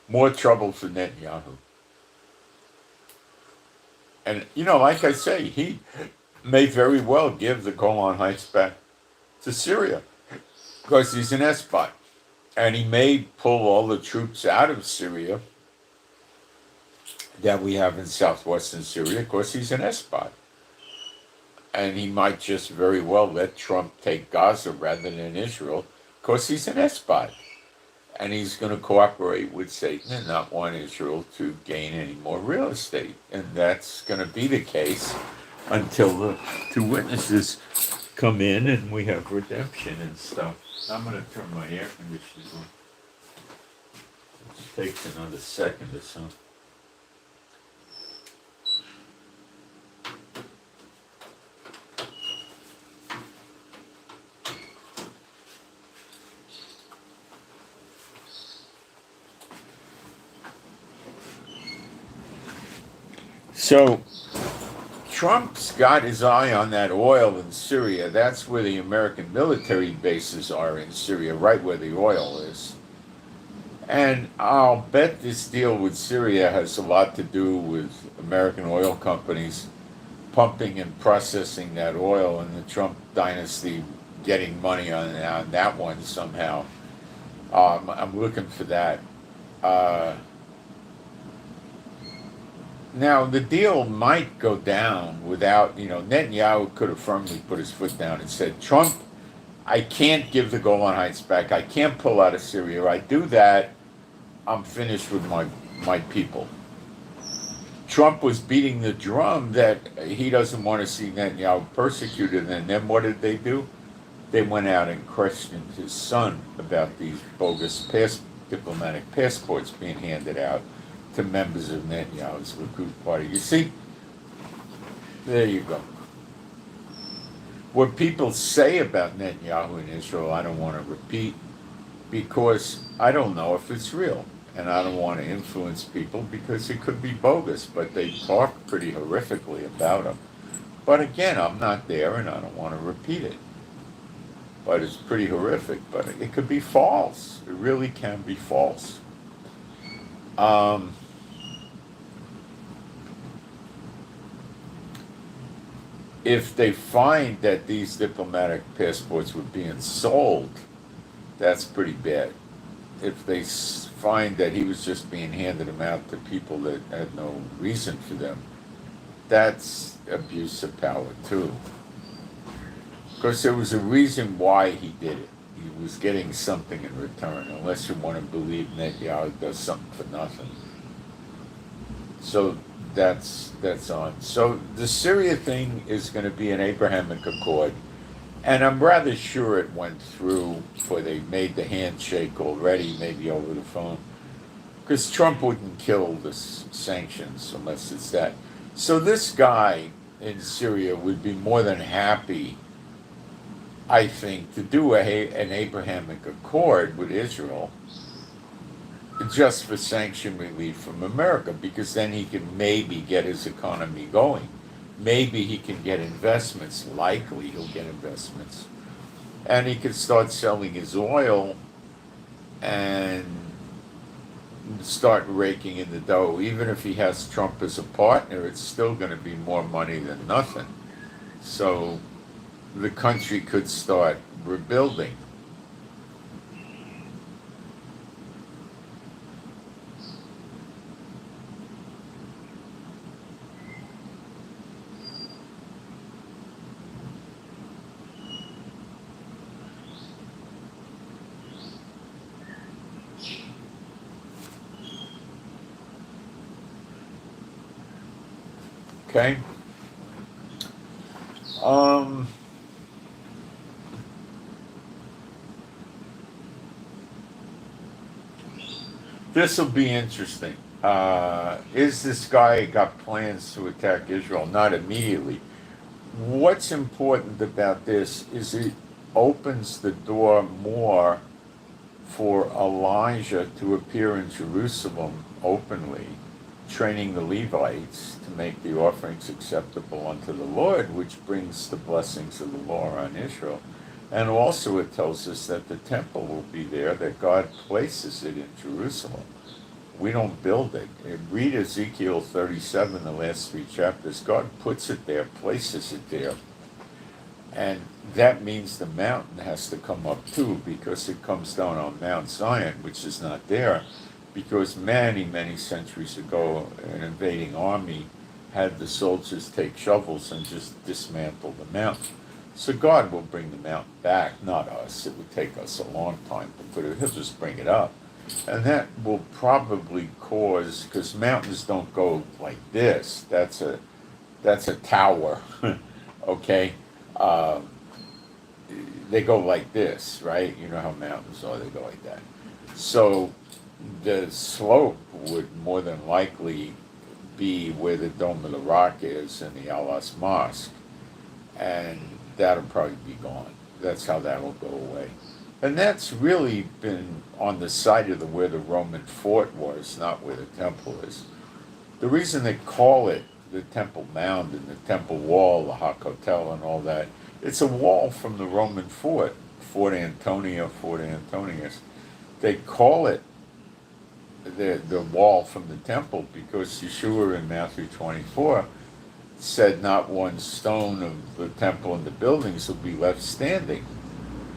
more trouble for Netanyahu. And, like I say, he may very well give the Golan Heights back to Syria because he's an despot. And he may pull all the troops out of Syria that we have in southwestern Syria. Of course, he's an despot. And he might just very well let Trump take Gaza rather than Israel. Of course, he's an despot. And he's going to cooperate with Satan and not want Israel to gain any more real estate. And that's going to be the case until the two witnesses come in and we have redemption and stuff. I'm going to turn my air conditioner on. It takes another second or so. So, Trump's got his eye on that oil in Syria. That's where the American military bases are in Syria, right where the oil is. And I'll bet this deal with Syria has a lot to do with American oil companies pumping and processing that oil and the Trump dynasty getting money on that one somehow. I'm looking for that. Now, the deal might go down without, Netanyahu could have firmly put his foot down and said, Trump, I can't give the Golan Heights back. I can't pull out of Syria. I do that, I'm finished with my people. Trump was beating the drum that he doesn't want to see Netanyahu persecuted. And then what did they do? They went out and questioned his son about these bogus diplomatic passports being handed out to members of Netanyahu's Likud party. You see, there you go. What people say about Netanyahu in Israel, I don't want to repeat because I don't know if it's real. And I don't want to influence people because it could be bogus, but they talk pretty horrifically about him. But again, I'm not there and I don't want to repeat it. But it's pretty horrific, but it could be false. It really can be false. If they find that these diplomatic passports were being sold, that's pretty bad. If they find that he was just being handed them out to people that had no reason for them, that's abuse of power too. Because there was a reason why he did it. He was getting something in return, unless you want to believe Netanyahu does something for nothing. So that's on. So the Syria thing is going to be an Abrahamic Accord, and I'm rather sure it went through, for they made the handshake already, maybe over the phone, because Trump wouldn't kill the sanctions unless it's that. So this guy in Syria would be more than happy, I think, to do an Abrahamic Accord with Israel just for sanction relief from America, because then he can maybe get his economy going. Maybe he can get investments. Likely he'll get investments. And he can start selling his oil and start raking in the dough. Even if he has Trump as a partner, it's still going to be more money than nothing. So the country could start rebuilding. Okay? Um, this will be interesting. Is this guy got plans to attack Israel? Not immediately. What's important about this is it opens the door more for Elijah to appear in Jerusalem openly, training the Levites to make the offerings acceptable unto the Lord, which brings the blessings of the law on Israel. And also it tells us that the temple will be there, that God places it in Jerusalem. We don't build it. Read Ezekiel 37, the last 3 chapters. God puts it there, places it there. And that means the mountain has to come up too, because it comes down on Mount Zion, which is not there, because many, many centuries ago, an invading army had the soldiers take shovels and just dismantle the mountain. So God will bring the mountain back, not us. It would take us a long time to put it. He'll just bring it up. And that will probably cause, because mountains don't go like this. That's a tower, okay? They go like this, right? You know how mountains are, they go like that. So the slope would more than likely be where the Dome of the Rock is in the Al-Aqsa Mosque. And that'll probably be gone. That's how that'll go away. And that's really been on the site of where the Roman fort was, not where the temple is. The reason they call it the Temple Mound and the Temple Wall, the Hakotel and all that, it's a wall from the Roman fort, Fort Antonia, Fort Antonius. They call it the wall from the temple because Yeshua in Matthew 24 said not one stone of the temple and the buildings will be left standing.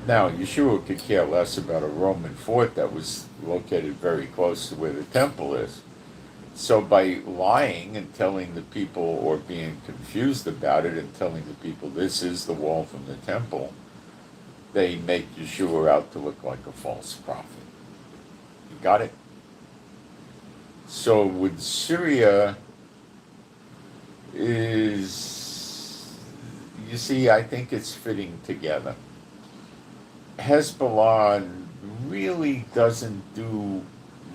Now, Yeshua could care less about a Roman fort that was located very close to where the temple is. So by lying and telling the people, or being confused about it and telling the people this is the wall from the temple, they make Yeshua out to look like a false prophet. You got it? So with Syria is, you see, I think it's fitting together. Hezbollah really doesn't do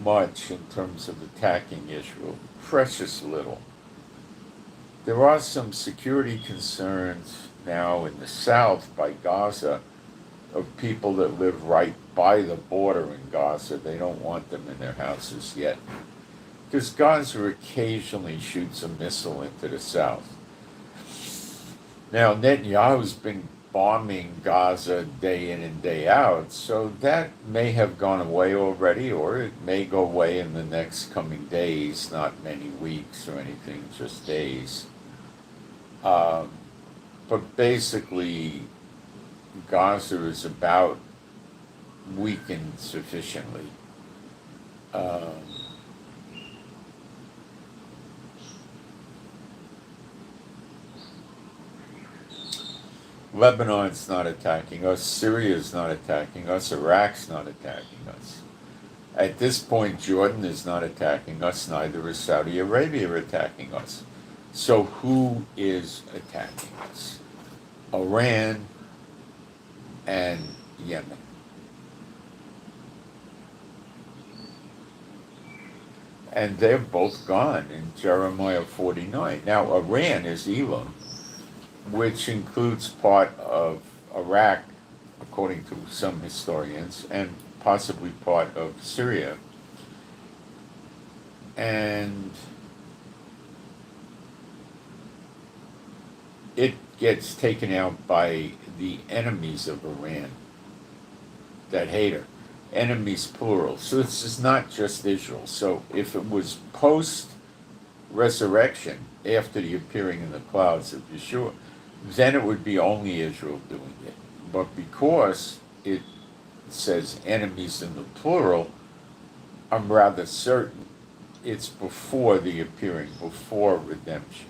much in terms of attacking Israel. Precious little. There are some security concerns now in the south by Gaza of people that live right by the border in Gaza. They don't want them in their houses yet. Because Gaza occasionally shoots a missile into the south. Now, Netanyahu's been bombing Gaza day in and day out, so that may have gone away already, or it may go away in the next coming days, not many weeks or anything, just days. But basically, Gaza is about weakened sufficiently. Lebanon's not attacking us, Syria's not attacking us, Iraq's not attacking us. At this point, Jordan is not attacking us, neither is Saudi Arabia attacking us. So who is attacking us? Iran and Yemen. And they're both gone in Jeremiah 49. Now, Iran is Elam, which includes part of Iraq, according to some historians, and possibly part of Syria. And it gets taken out by the enemies of Iran that hate her. Enemies plural. So this is not just Israel. So if it was post-resurrection, after the appearing in the clouds of Yeshua, then it would be only Israel doing it. But because it says enemies in the plural, I'm rather certain it's before the appearing, before redemption.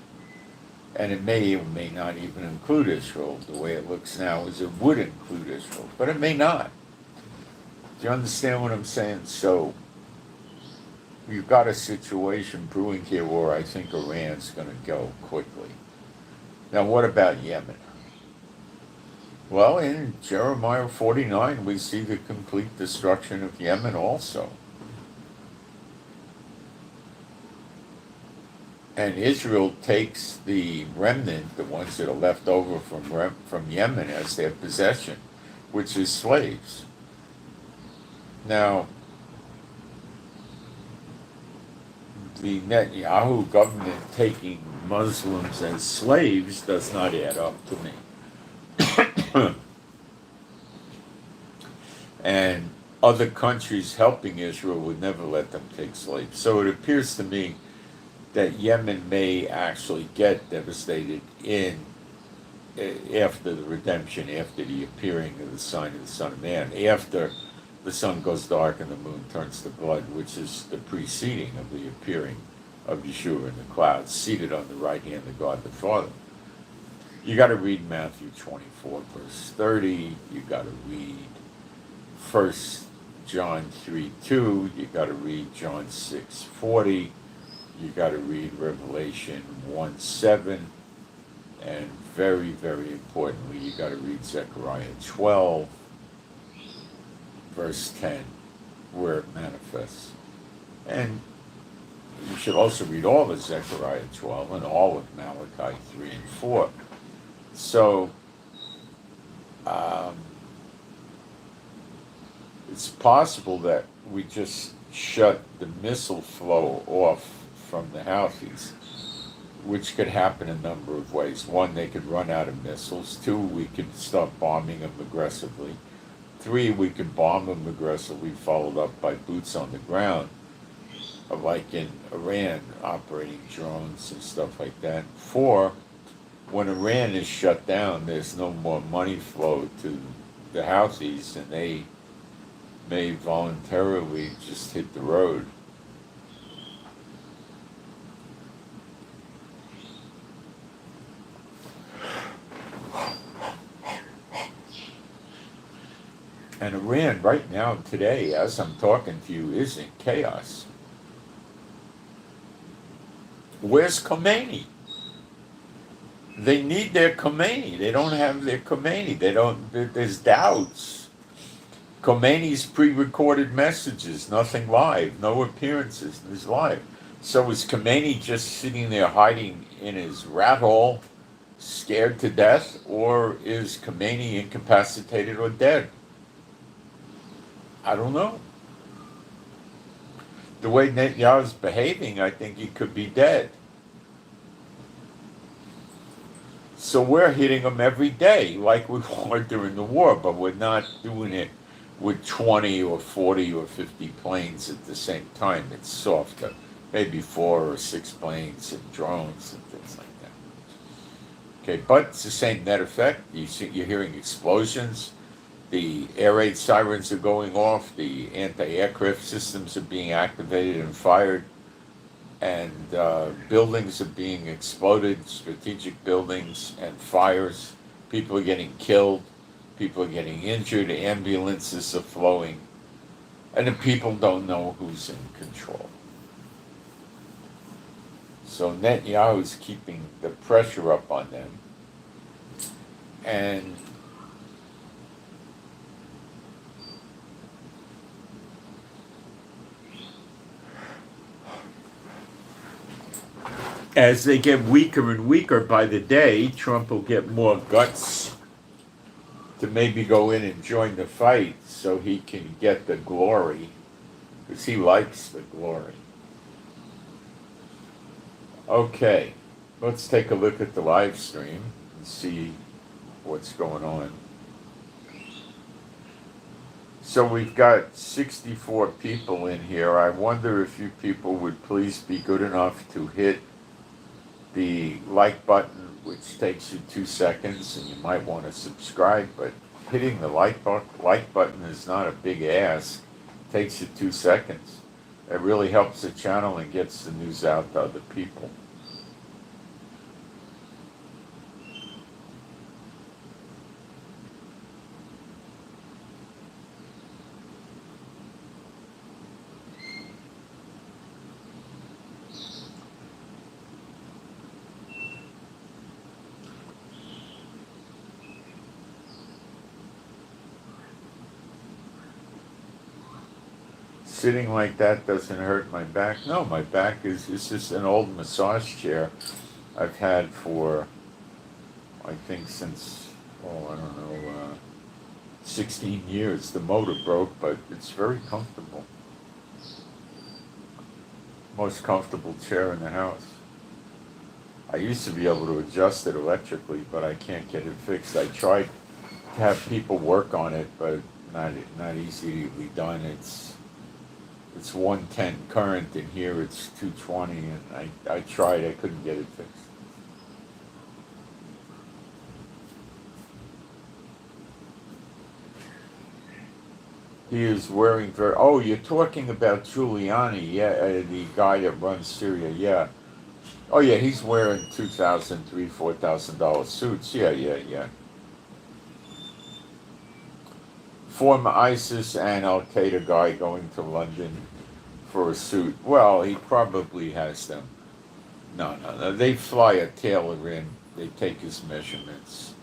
And it may or may not even include Israel. The way it looks now is it would include Israel, but it may not. Do you understand what I'm saying? So you've got a situation brewing here where I think Iran's going to go quickly. Now, what about Yemen? Well, in Jeremiah 49, we see the complete destruction of Yemen also. And Israel takes the remnant, the ones that are left over from Yemen, as their possession, which is slaves. Now, the Netanyahu government taking Muslims as slaves does not add up to me. And other countries helping Israel would never let them take slaves. So it appears to me that Yemen may actually get devastated after the redemption, after the appearing of the sign of the Son of Man, after the sun goes dark and the moon turns to blood, which is the preceding of the appearing of Yeshua in the clouds, seated on the right hand of God the Father. You got to read Matthew 24, verse 30. You got to read 1 John 3:2. You got to read John 6:40. You got to read Revelation 1:7. And very, very importantly, you got to read Zechariah 12, verse 10, where it manifests. And you should also read all of Zechariah 12 and all of Malachi 3 and 4. So, it's possible that we just shut the missile flow off from the Houthis, which could happen a number of ways. One, they could run out of missiles. Two, we could start bombing them aggressively. Three, we could bomb them aggressively, followed up by boots on the ground, like in Iran, operating drones and stuff like that. Four, when Iran is shut down, there's no more money flow to the Houthis, and they may voluntarily just hit the road. And Iran, right now, today, as I'm talking to you, is in chaos. Where's Khomeini? They need their Khomeini. They don't have their Khomeini. There's doubts. Khomeini's pre-recorded messages, nothing live, no appearances, is live. So is Khomeini just sitting there hiding in his rat hole, scared to death, or is Khomeini incapacitated or dead? I don't know. The way Netanyahu's behaving, I think he could be dead. So we're hitting them every day, like we were during the war, but we're not doing it with 20 or 40 or 50 planes at the same time. It's softer. Maybe 4 or 6 planes and drones and things like that. Okay, but it's the same net effect. You're hearing explosions. The air raid sirens are going off. The anti-aircraft systems are being activated and fired. And buildings are being exploded, strategic buildings, and fires. People are getting killed. People are getting injured. Ambulances are flowing. And the people don't know who's in control. So Netanyahu's keeping the pressure up on them. And as they get weaker and weaker by the day, Trump will get more guts to maybe go in and join the fight so he can get the glory, because he likes the glory. Okay, let's take a look at the live stream and see what's going on. So we've got 64 people in here. I wonder if you people would please be good enough to hit the like button, which takes you 2 seconds, and you might want to subscribe, but hitting the like button is not a big ask. It takes you 2 seconds. It really helps the channel and gets the news out to other people. Sitting like that doesn't hurt my back. No, my back is, it's just an old massage chair I've had for, I think since, I don't know, 16 years. The motor broke, but it's very comfortable. Most comfortable chair in the house. I used to be able to adjust it electrically, but I can't get it fixed. I tried to have people work on it, but not easily done. It's 110 current, and here it's 220, and I tried. I couldn't get it fixed. He is wearing very. Oh, you're talking about Giuliani, yeah, the guy that runs Syria, yeah. Oh yeah, he's wearing $4,000 suits. Yeah. Former ISIS and Al Qaeda guy going to London for a suit. Well, he probably has them. No. They fly a tailor in. They take his measurements,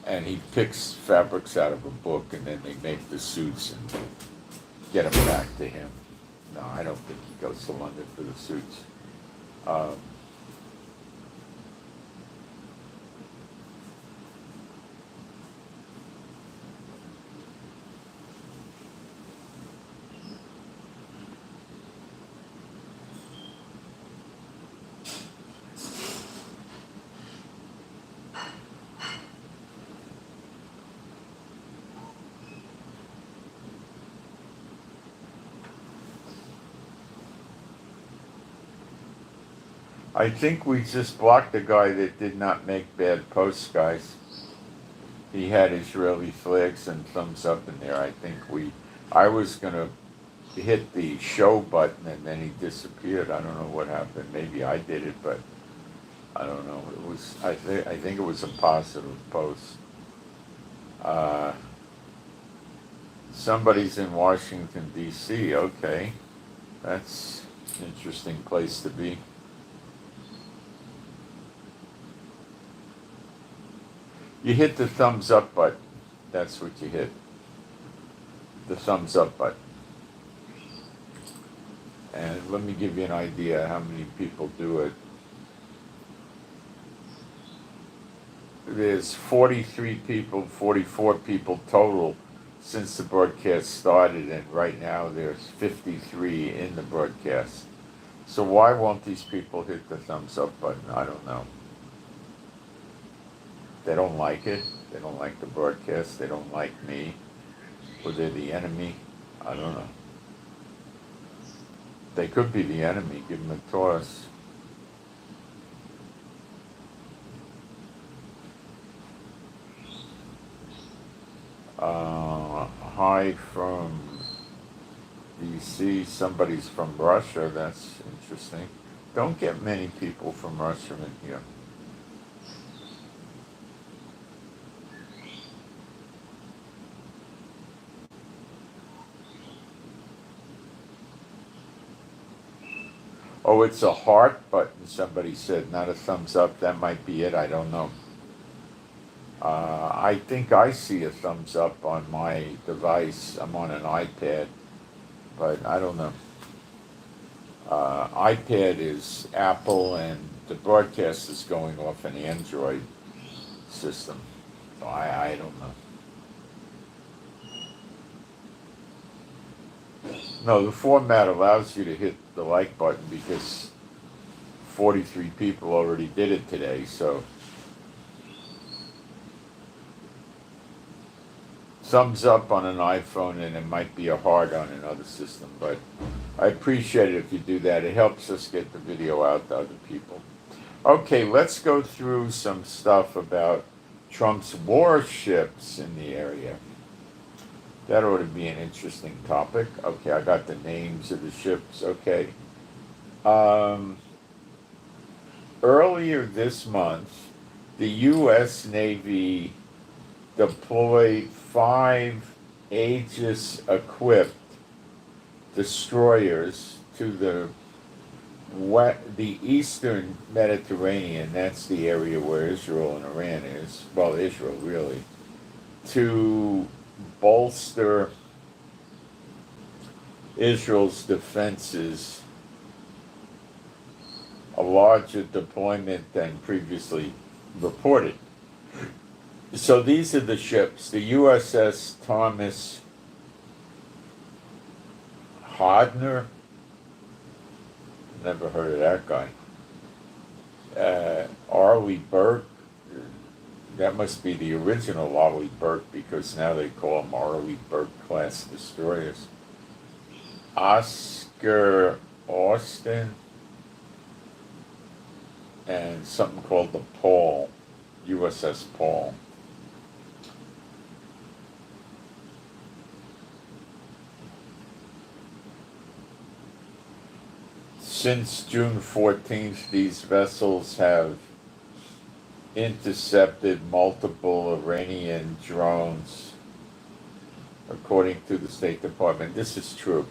and he picks fabrics out of a book, and then they make the suits and get them back to him. No, I don't think he goes to London for the suits. I think we just blocked the guy that did not make bad posts, guys. He had Israeli flags and thumbs up in there. I was gonna hit the show button and then he disappeared. I don't know what happened. Maybe I did it, but I don't know. I think it was a positive post. Somebody's in Washington, D.C. Okay, that's an interesting place to be. You hit the thumbs up button. That's what you hit. The thumbs up button. And let me give you an idea how many people do it. There's 43 people, 44 people total since the broadcast started, and right now there's 53 in the broadcast. So why won't these people hit the thumbs up button? I don't know. They don't like it. They don't like the broadcast. They don't like me. Or they're the enemy. I don't know. They could be the enemy. Give them a toss. Hi from DC. Somebody's from Russia. That's interesting. Don't get many people from Russia in here. Oh, it's a heart button, somebody said, not a thumbs up. That might be it. I don't know. I think I see a thumbs up on my device. I'm on an iPad, but I don't know. iPad is Apple, and the broadcast is going off an Android system. So I don't know. No, the format allows you to hit the like button because 43 people already did it today, so thumbs up on an iPhone, and it might be a heart on another system, but I appreciate it if you do that. It helps us get the video out to other people. Okay, let's go through some stuff about Trump's warships in the area. That ought to be an interesting topic. Okay, I got the names of the ships. Okay. Earlier this month, the U.S. Navy deployed 5 Aegis-equipped destroyers to the eastern Mediterranean. That's the area where Israel and Iran is. Well, Israel, really. To bolster Israel's defenses a larger deployment than previously reported. So these are the ships. The USS Thomas Hodner, never heard of that guy. Arleigh Burke, that must be the original Arleigh Burke because now they call them Arleigh Burke class destroyers. Oscar Austin, and something called the Paul, USS Paul. Since June 14th, these vessels have intercepted multiple Iranian drones, according to the State Department. This is true.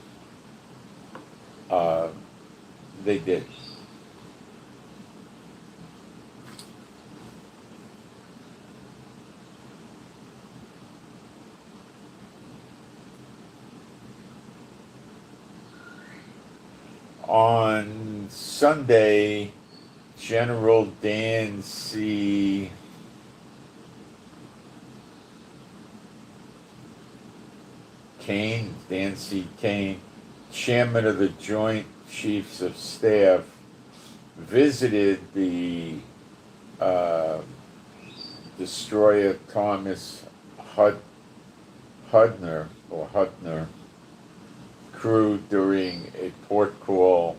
They did. On Sunday, General Dan C. Kane, chairman of the Joint Chiefs of Staff, visited the destroyer Thomas Hudner crew during a port call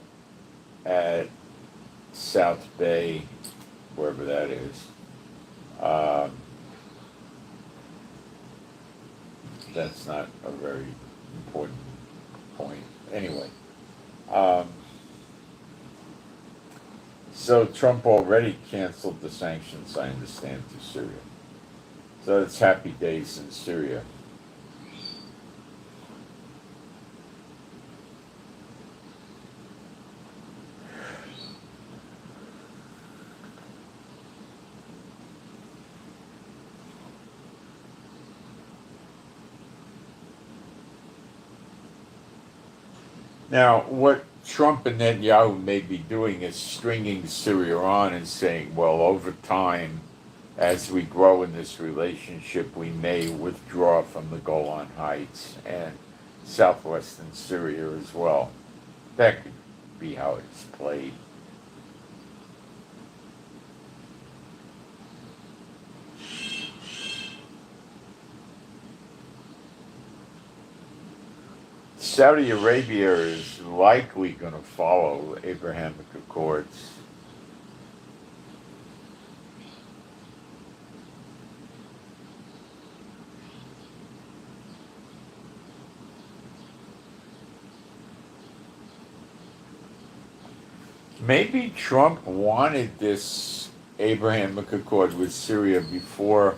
at South Bay, wherever that is. That's not a very important point. Anyway, so Trump already canceled the sanctions, I understand, to Syria. So it's happy days in Syria. Now, what Trump and Netanyahu may be doing is stringing Syria on and saying, well, over time, as we grow in this relationship, we may withdraw from the Golan Heights and southwestern Syria as well. That could be how it's played. Saudi Arabia is likely going to follow Abrahamic Accords. Maybe Trump wanted this Abrahamic Accord with Syria before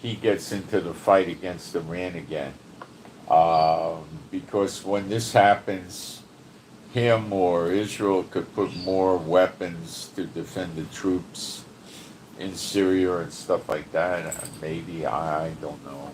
he gets into the fight against Iran again. Because when this happens, him or Israel could put more weapons to defend the troops in Syria and stuff like that. Maybe, I don't know.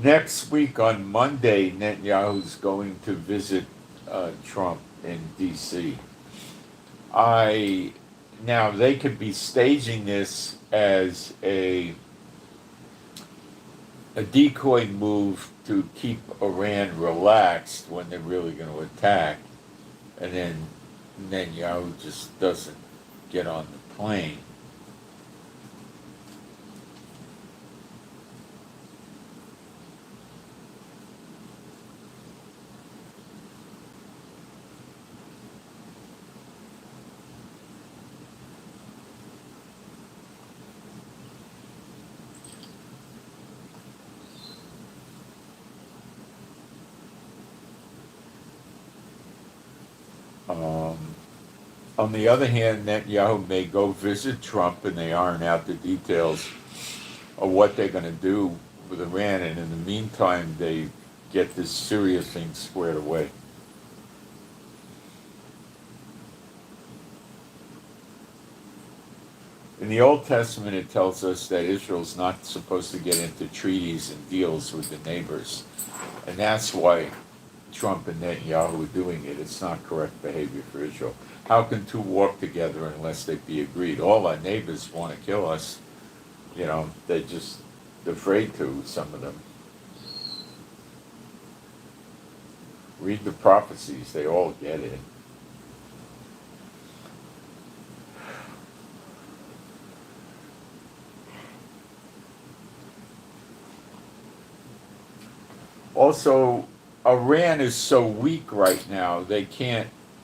Next week on Monday, Netanyahu's going to visit Trump in D.C. Now they could be staging this as a decoy move to keep Iran relaxed when they're really going to attack, and then Netanyahu just doesn't get on the plane. On the other hand, Netanyahu may go visit Trump and they iron out the details of what they're going to do with Iran. And in the meantime, they get this Syria thing squared away. In the Old Testament, it tells us that Israel's not supposed to get into treaties and deals with the neighbors. And that's why Trump and Netanyahu are doing it. It's not correct behavior for Israel. How can two walk together unless they be agreed? All our neighbors want to kill us. You know, they're just afraid to, some of them. Read the prophecies, they all get it. Also, Iran is so weak right now,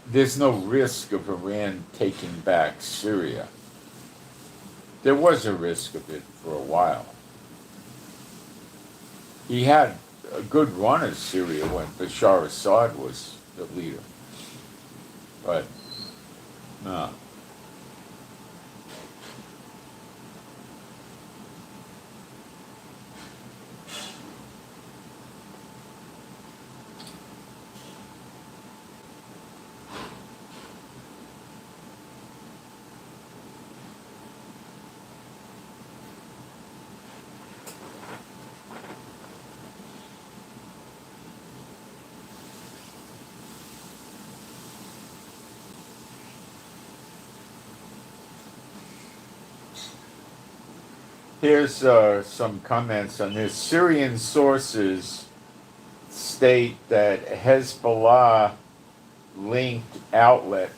there's no risk of Iran taking back Syria. There was a risk of it for a while. He had a good run of Syria when Bashar Assad was the leader. But, no. Here's some comments on this. Syrian sources state that Hezbollah linked outlet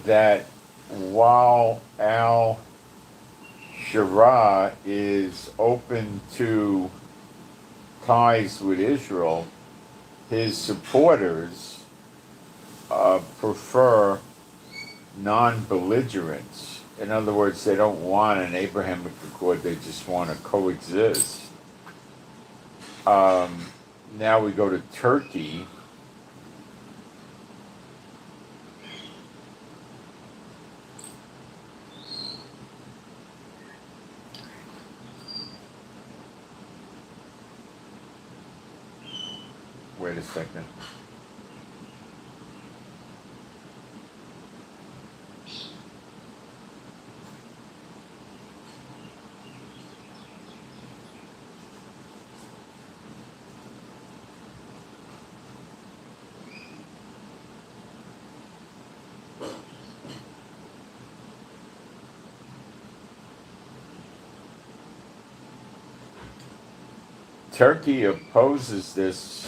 that while al-Shara is open to ties with Israel, his supporters prefer non-belligerence. In other words, they don't want an Abrahamic Accord, they just want to coexist. Now we go to Turkey. Wait a second. Turkey opposes this.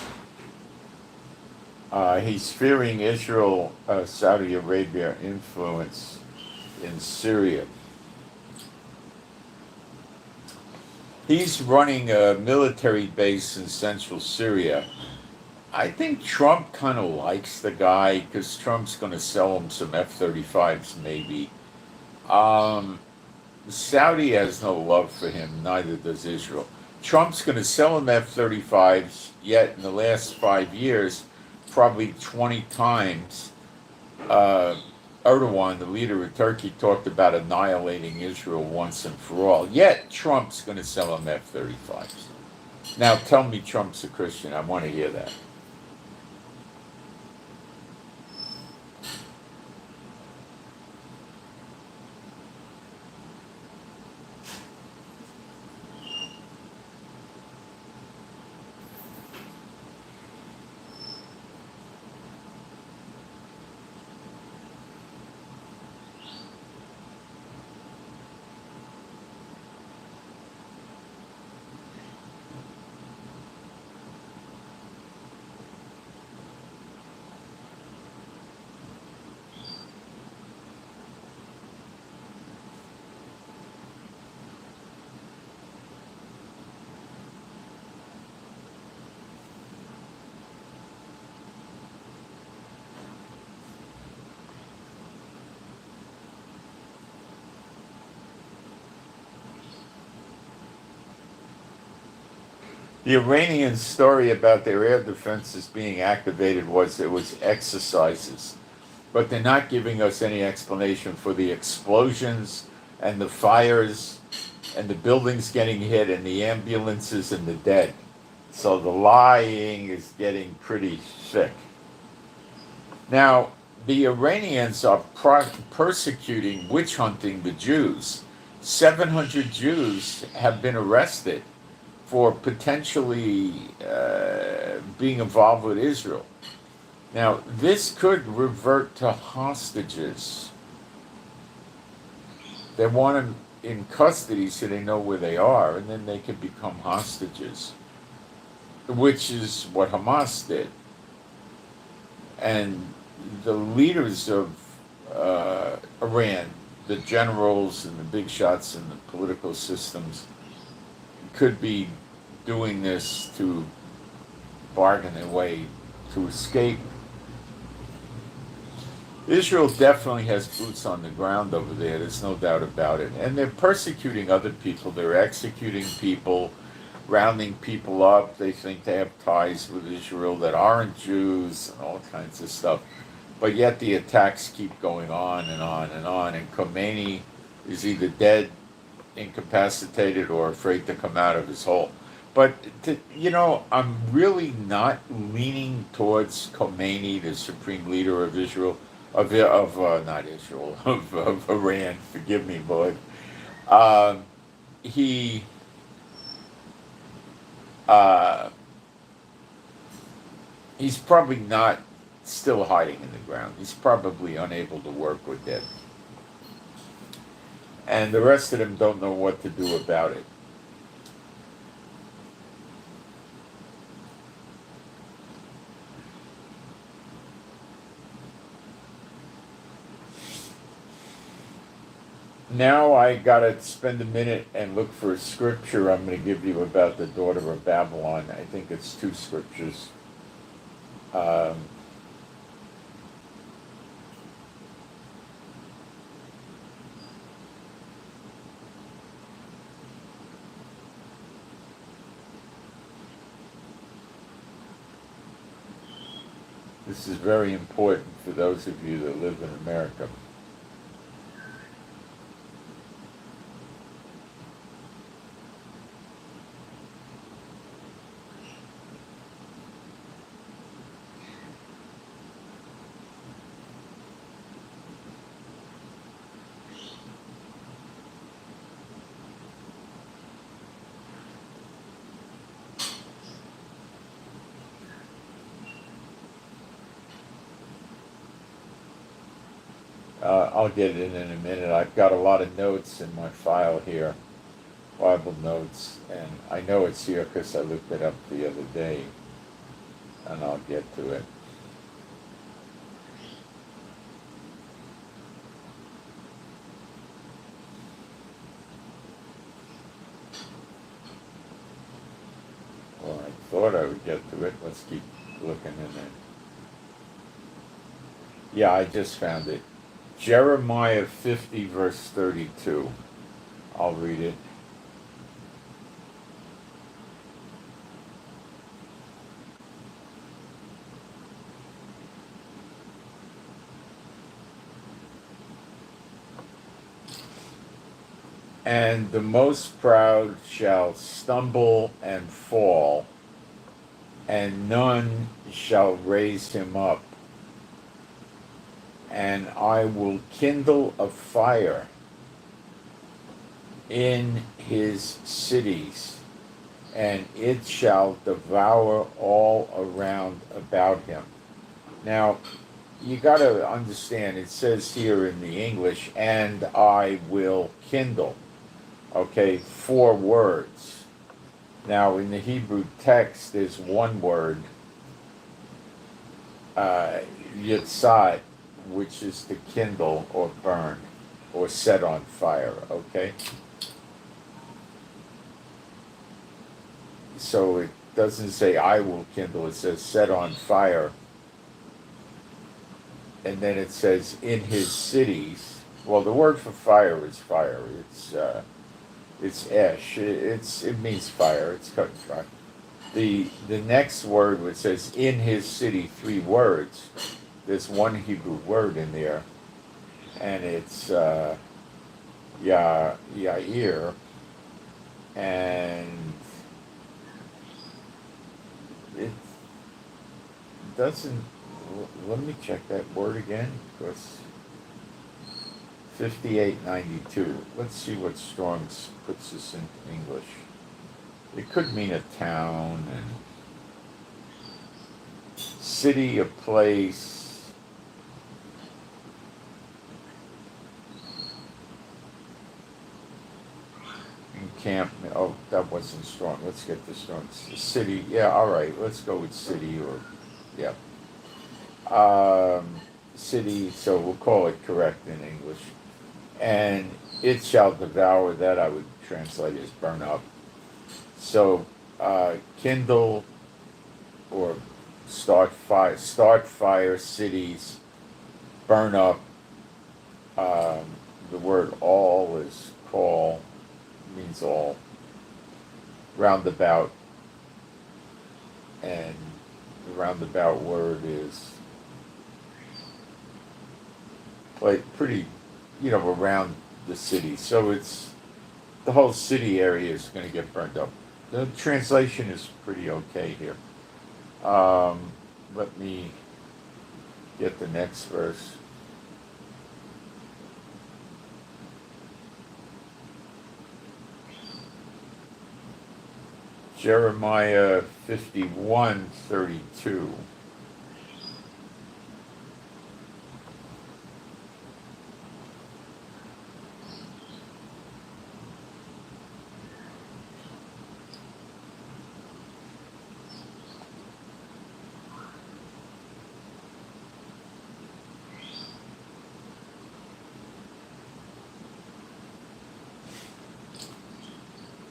He's fearing Israel, Saudi Arabia influence in Syria. He's running a military base in central Syria. I think Trump kind of likes the guy because Trump's going to sell him some F-35s maybe. Saudi has no love for him, neither does Israel. Trump's going to sell him F-35s, yet in the last 5 years, probably 20 times, Erdogan, the leader of Turkey, talked about annihilating Israel once and for all. Yet Trump's going to sell him F-35s. Now tell me Trump's a Christian. I want to hear that. The Iranian story about their air defenses being activated was it was exercises, but they're not giving us any explanation for the explosions and the fires and the buildings getting hit and the ambulances and the dead. So the lying is getting pretty thick. Now, the Iranians are persecuting, witch hunting the Jews. 700 Jews have been arrested for potentially being involved with Israel. Now, this could revert to hostages. They want them in custody so they know where they are, and then they can become hostages, which is what Hamas did. And the leaders of Iran, the generals and the big shots in the political systems, could be doing this to bargain their way to escape. Israel definitely has boots on the ground over there, there's no doubt about it. And they're persecuting other people, they're executing people, rounding people up. They think they have ties with Israel that aren't Jews, and all kinds of stuff. But yet the attacks keep going on and on and on. And Khomeini is either dead, incapacitated, or afraid to come out of his hole. But, I'm really not leaning towards Khomeini, the supreme leader of Israel, not Israel, of Iran. Forgive me, Lord. He's probably not still hiding in the ground. He's probably unable to work with them. And the rest of them don't know what to do about it. Now I gotta spend a minute and look for a scripture I'm going to give you about the daughter of Babylon. I think it's 2 scriptures. This is very important for those of you that live in America. I'll get it in a minute. I've got a lot of notes in my file here, Bible notes, and I know it's here because I looked it up the other day, and I'll get to it. Well, I thought I would get to it. Let's keep looking in there. Yeah, I just found it. Jeremiah 50, verse 32. I'll read it. And the most proud shall stumble and fall, and none shall raise him up. And I will kindle a fire in his cities, and it shall devour all around about him. Now, you got to understand, it says here in the English, and I will kindle. Okay, 4 words. Now, in the Hebrew text, there's 1 word, yitzat, which is to kindle or burn or set on fire, okay? So it doesn't say I will kindle, it says set on fire. And then it says in his cities. Well, the word for fire is fire. It's esh. It means fire. It's cut and dry. The next word, which says in his city, 3 words. There's 1 Hebrew word in there, and it's Yair, and doesn't, let me check that word again, because 5892. Let's see what Strong's puts this in English. It could mean a town, and city, a place. Encampment. Oh, that wasn't Strong. Let's get this Strong. City. Yeah, all right. Let's go with city, or yeah. City. So we'll call it correct in English. And it shall devour. That I would translate as burn up. So kindle or start fire cities, burn up. The word all is call, means all, roundabout, and the roundabout word is pretty, around the city. So it's the whole city area is going to get burned up. The translation is pretty okay here. Let me get the next verse. Jeremiah 51:32.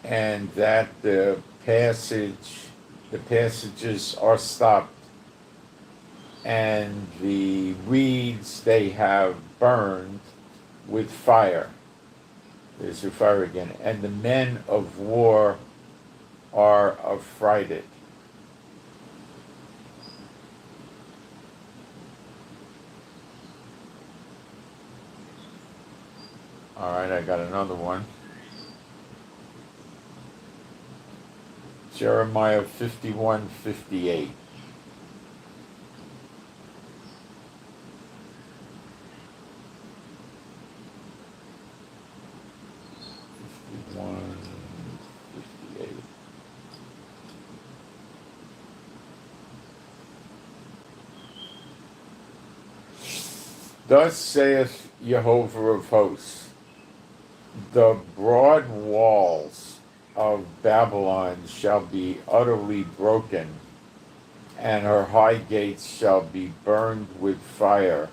And that the passages are stopped, and the reeds they have burned with fire. There's your fire again. And the men of war are affrighted. All right, I got another one. Jeremiah 51:58. Thus saith Jehovah of hosts, the broad walls of Babylon shall be utterly broken, and her high gates shall be burned with fire.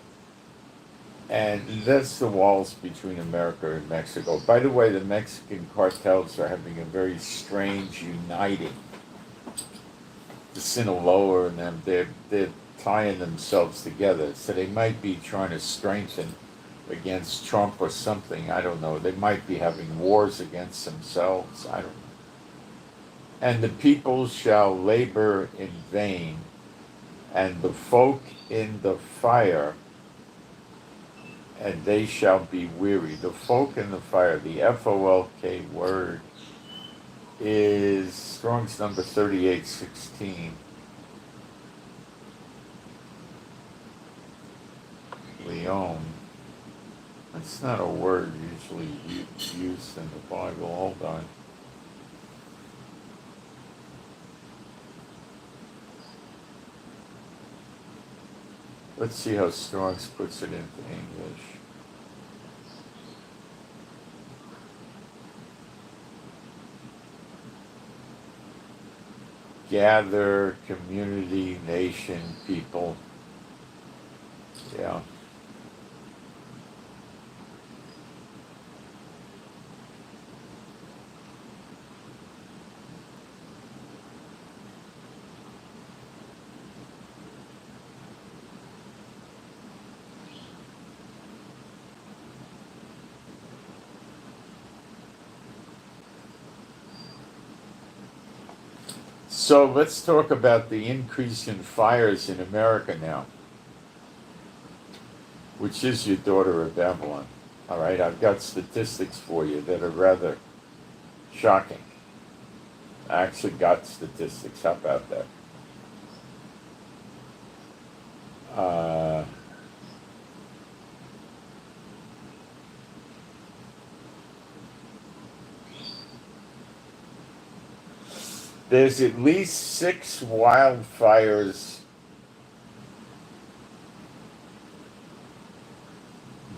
And that's the walls between America and Mexico. By the way, the Mexican cartels are having a very strange uniting. The Sinaloa and them, they're tying themselves together. So they might be trying to strengthen against Trump or something. I don't know. They might be having wars against themselves. I don't know. And the people shall labor in vain, and the folk in the fire, and they shall be weary. The folk in the fire, the FOLK word, is Strong's number 3816. Leon. That's not a word usually used in the Bible. Hold on. Let's see how Strong's puts it into English. Gather, community, nation, people. Yeah. So let's talk about the increase in fires in America now, which is your daughter of Babylon. All right, I've got statistics for you that are rather shocking. I actually got statistics. How about that? Uh, there's at least 6 wildfires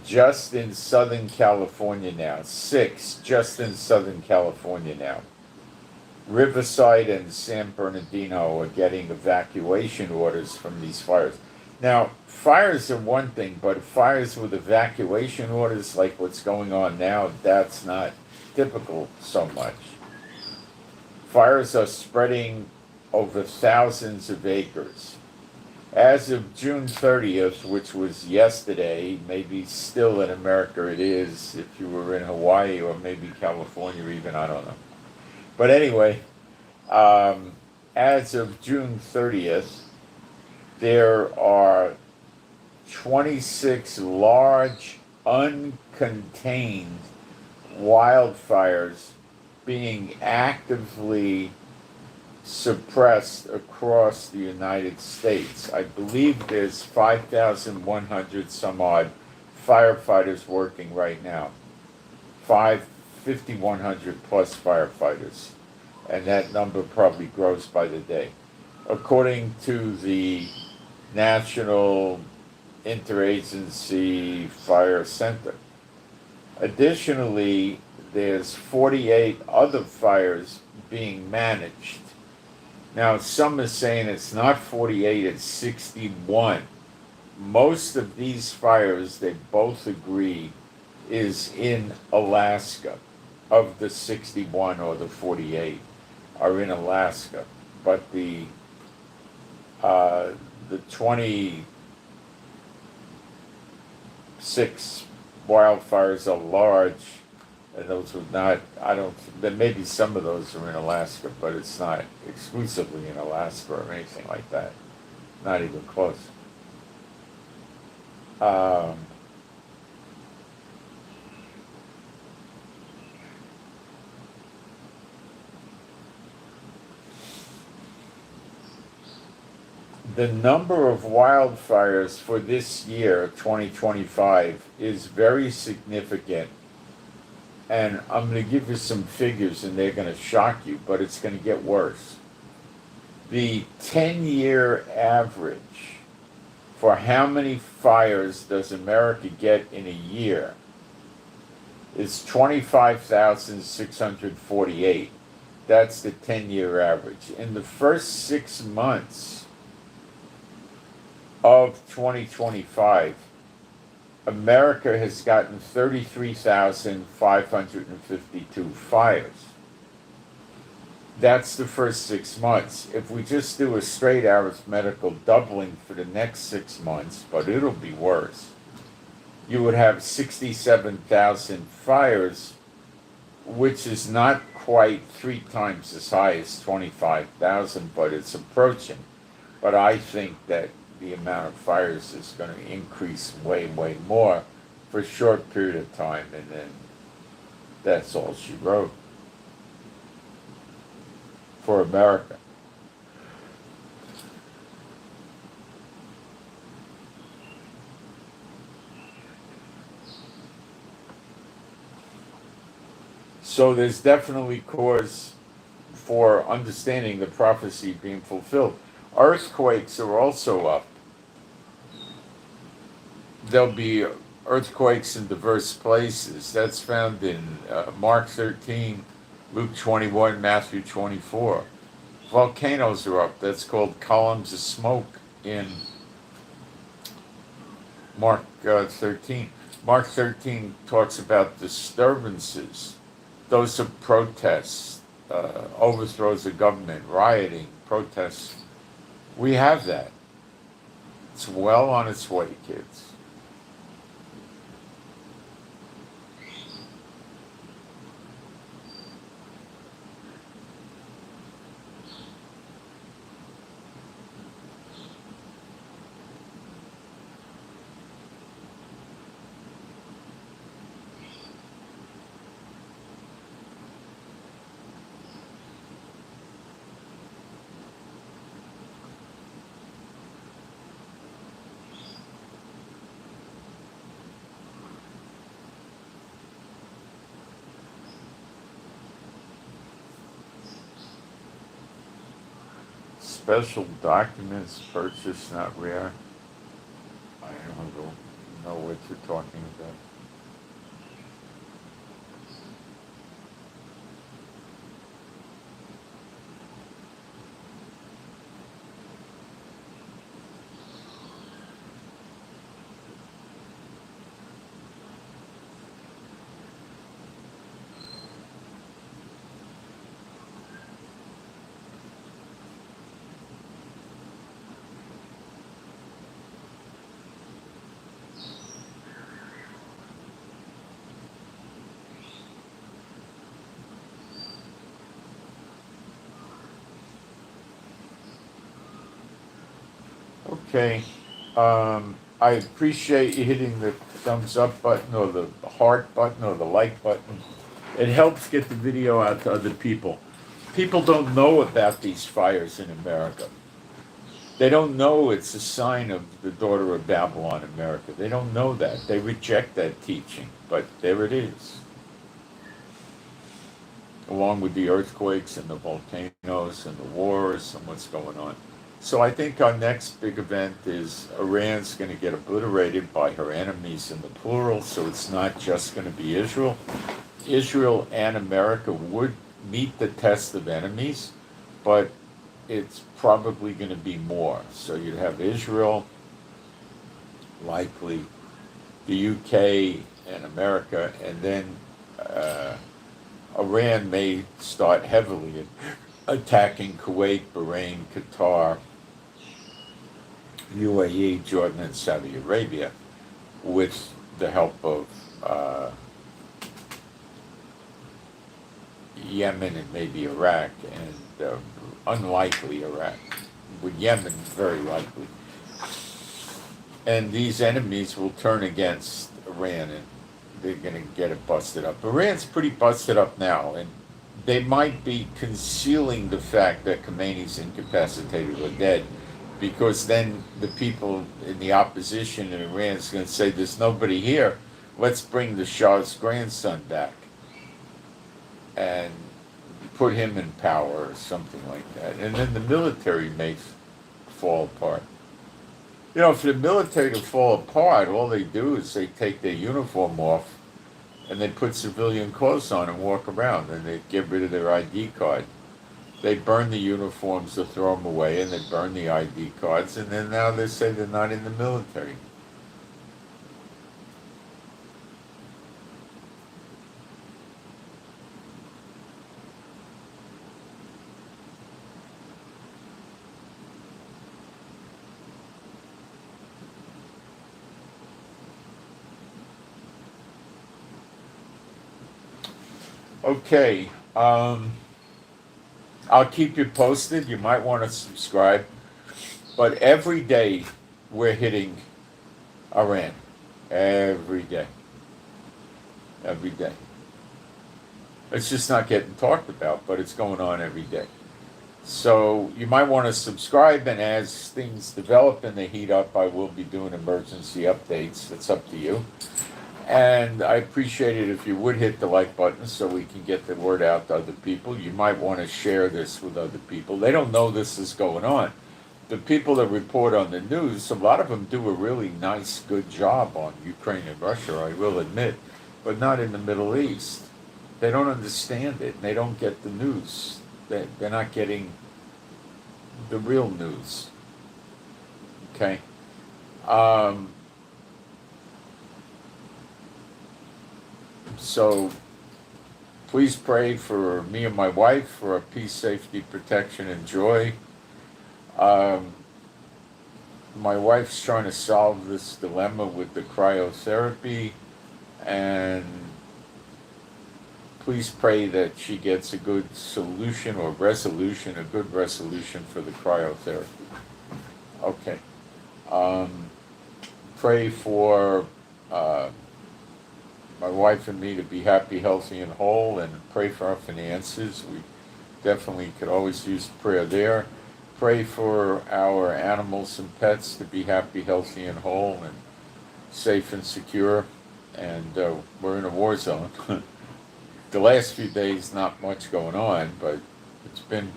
just in Southern California now. 6 just in Southern California now. Riverside and San Bernardino are getting evacuation orders from these fires. Now, fires are one thing, but fires with evacuation orders, like what's going on now, that's not typical so much. Fires are spreading over thousands of acres. As of June 30th, which was yesterday, maybe still in America it is, if you were in Hawaii or maybe California even, I don't know. But anyway, as of June 30th, there are 26 large, uncontained wildfires being actively suppressed across the United States. I believe there's 5,100 some odd firefighters working right now. 5,100 plus firefighters. And that number probably grows by the day. According to the National Interagency Fire Center. Additionally, there's 48 other fires being managed. Now, some are saying it's not 48, it's 61. Most of these fires, they both agree, is in Alaska. Of the 61 or the 48 are in Alaska. But the 26 wildfires are large, and those would not, there may be some of those are in Alaska, but it's not exclusively in Alaska or anything like that. Not even close. The number of wildfires for this year, 2025, is very significant. And I'm going to give you some figures, and they're going to shock you, but it's going to get worse. The 10-year average for how many fires does America get in a year is 25,648. That's the 10-year average. In the first 6 months of 2025, America has gotten 33,552 fires. That's the first 6 months. If we just do a straight arithmetical doubling for the next 6 months, but it'll be worse, you would have 67,000 fires, which is not quite 3 times as high as 25,000, but it's approaching. But I think that the amount of fires is going to increase way, way more for a short period of time, and then that's all she wrote for America. So there's definitely cause for understanding the prophecy being fulfilled. Earthquakes are also up. There'll be earthquakes in diverse places. That's found in Mark 13, Luke 21, Matthew 24. Volcanoes are up. That's called columns of smoke in Mark 13. Mark 13 talks about disturbances. Those are protests, overthrows of government, rioting, protests. We have that. It's well on its way, kids. special documents purchased, not rare. I don't know what you're talking about. Okay. I appreciate you hitting the thumbs up button or the heart button or the like button. It helps get the video out to other people. People don't know about these fires in America. They don't know it's a sign of the daughter of Babylon, America. They don't know that. They reject that teaching, but there it is. Along with the earthquakes and the volcanoes and the wars and what's going on. So I think our next big event is Iran's going to get obliterated by her enemies in the plural, so it's not just going to be Israel. Israel and America would meet the test of enemies, but it's probably going to be more. So you'd have Israel, likely the UK and America, and then Iran may start heavily attacking Kuwait, Bahrain, Qatar, UAE, Jordan, and Saudi Arabia with the help of Yemen and maybe Iraq, and unlikely Iraq, with Yemen very likely. And these enemies will turn against Iran, and they're going to get it busted up. Iran's pretty busted up now, and they might be concealing the fact that Khomeini's incapacitated or dead, because then the people in the opposition in Iran is going to say, there's nobody here, let's bring the Shah's grandson back and put him in power or something like that. And then the military may fall apart. You know, for the military to fall apart, all they do is they take their uniform off and they put civilian clothes on and walk around, and they get rid of their ID card. They burn the uniforms or throw them away, and they burn the ID cards, and then now they say they're not in the military. Okay, I'll keep you posted. You might want to subscribe. But every day we're hitting Iran. Every day. Every day. It's just not getting talked about, but it's going on every day. So you might want to subscribe, and as things develop and they heat up, I will be doing emergency updates. It's up to you. And I appreciate it if you would hit the like button so we can get the word out to other people. You might want to share this with other people. They don't know this is going on. The people that report on the news, a lot of them do a really nice, good job on Ukraine and Russia, I will admit, but not in the Middle East. They don't understand it. They don't get the news. They're not getting the real news. Okay? So please pray for me and my wife for our peace, safety, protection, and joy. My wife's trying to solve this dilemma with the cryotherapy, and please pray that she gets a good solution or resolution, a good resolution for the cryotherapy. Okay. Pray for my wife and me to be happy, healthy, and whole, and pray for our finances. We definitely could always use prayer there. Pray for our animals and pets to be happy, healthy, and whole, and safe and secure. And we're in a war zone. The last few days, not much going on, but it's been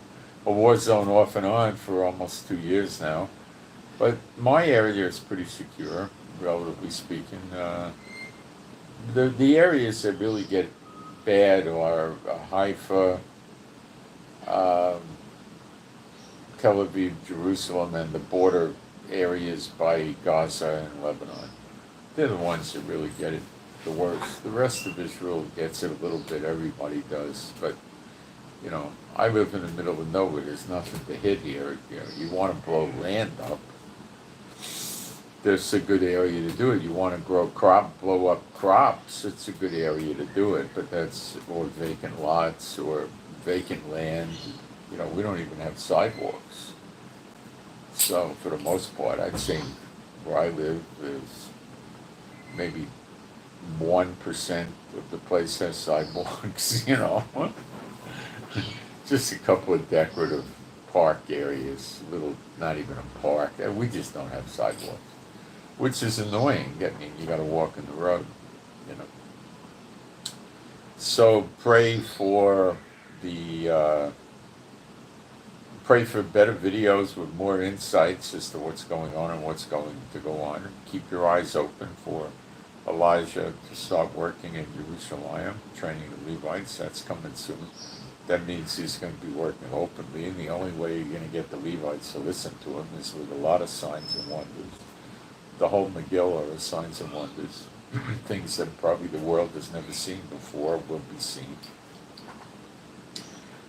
a war zone off and on for almost 2 years now. But my area is pretty secure, relatively speaking. The areas that really get bad are Haifa, um, Tel Aviv, Jerusalem, and the border areas by Gaza and Lebanon. They're the ones that really get it the worst. The rest of Israel gets it a little bit. Everybody does, but I live in the middle of nowhere. There's nothing to hit here. You want to blow land up. There's a good area to do it. You want to blow up crops. It's a good area to do it, but that's or vacant lots or vacant land. We don't even have sidewalks. So for the most part, I'd say where I live is maybe 1% of the place has sidewalks. Just a couple of decorative park areas, not even a park. We just don't have sidewalks, which is annoying. I mean, you got to walk in the road. So pray for better videos with more insights as to what's going on and what's going to go on. Keep your eyes open for Elijah to start working in Jerusalem, training the Levites. That's coming soon. That means he's going to be working openly, and the only way you're going to get the Levites to listen to him is with a lot of signs and wonders. The whole Megillah are signs and wonders. Things that probably the world has never seen before will be seen.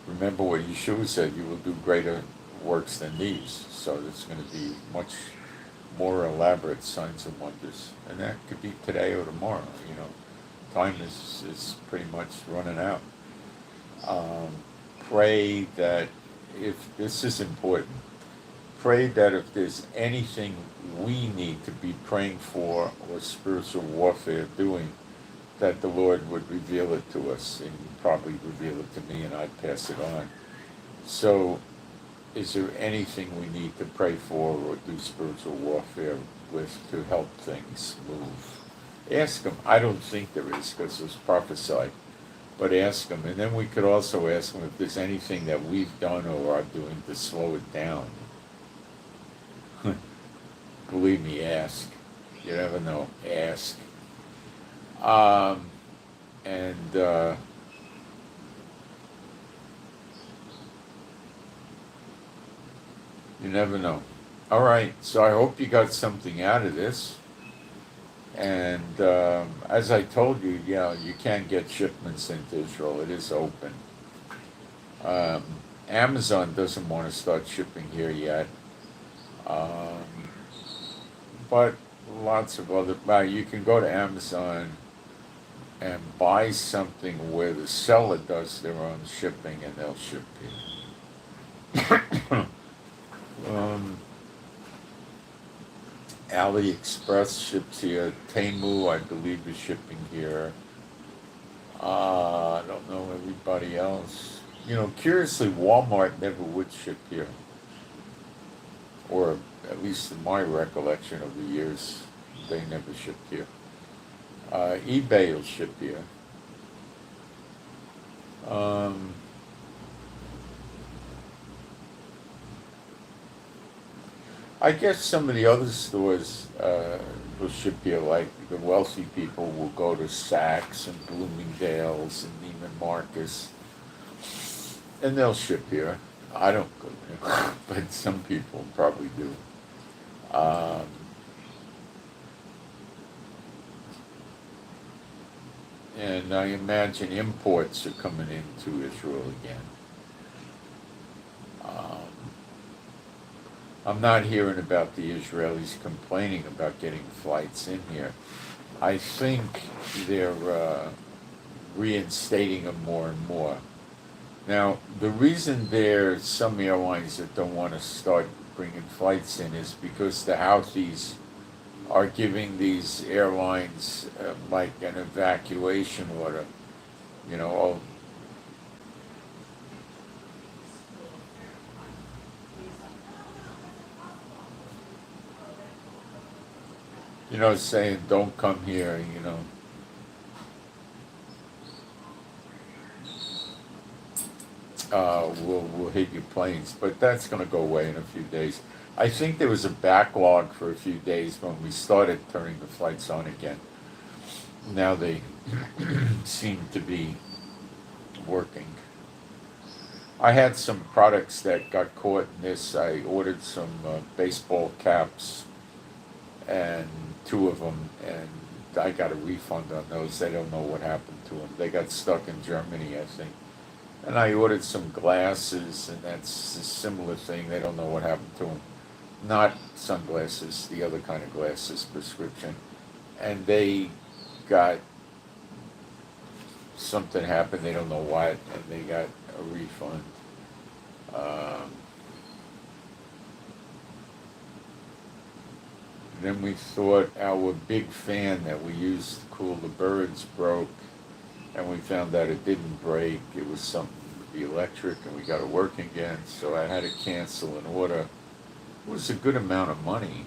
Remember what Yeshua said, you will do greater works than these. So there's going to be much more elaborate signs and wonders. And that could be today or tomorrow. Time is pretty much running out. Pray that this is important, pray that if there's anything we need to be praying for or spiritual warfare doing, that the Lord would reveal it to us, and he'd probably reveal it to me and I'd pass it on. So is there anything we need to pray for or do spiritual warfare with to help things move? Ask him. I don't think there is, because it was prophesied. But ask him. And then we could also ask him if there's anything that we've done or are doing to slow it down. Believe me, ask. You never know. Ask. You never know. All right, so I hope you got something out of this. And as I told you, you can get shipments into Israel. It is open. Amazon doesn't want to start shipping here yet. But lots of other, you can go to Amazon and buy something where the seller does their own shipping and they'll ship you. AliExpress ships here. Temu, I believe, is shipping here. I don't know everybody else. Curiously, Walmart never would ship here. Or at least in my recollection of the years, they never shipped here. eBay will ship here. I guess some of the other stores will ship here, like the wealthy people will go to Saks and Bloomingdale's and Neiman Marcus, and they'll ship here. I don't go there, but some people probably do. And I imagine imports are coming into Israel again. I'm not hearing about the Israelis complaining about getting flights in here. I think they're reinstating them more and more. Now, the reason there's some airlines that don't want to start bringing flights in is because the Houthis are giving these airlines like an evacuation order. Saying don't come here, will hit your planes, but that's going to go away in a few days. I think there was a backlog for a few days when we started turning the flights on again. Now they seem to be working. I had some products that got caught in this. I ordered some baseball caps and two of them, and I got a refund on those. They don't know what happened to them. They got stuck in Germany, I think. And I ordered some glasses, and that's a similar thing. They don't know what happened to them. Not sunglasses, the other kind of glasses, prescription. And they got something happened, they don't know what, and they got a refund. Then we thought our big fan that we used to cool the birds broke, and we found out it didn't break. It was something with the electric, and we got it working again, so I had to cancel an order. It was a good amount of money.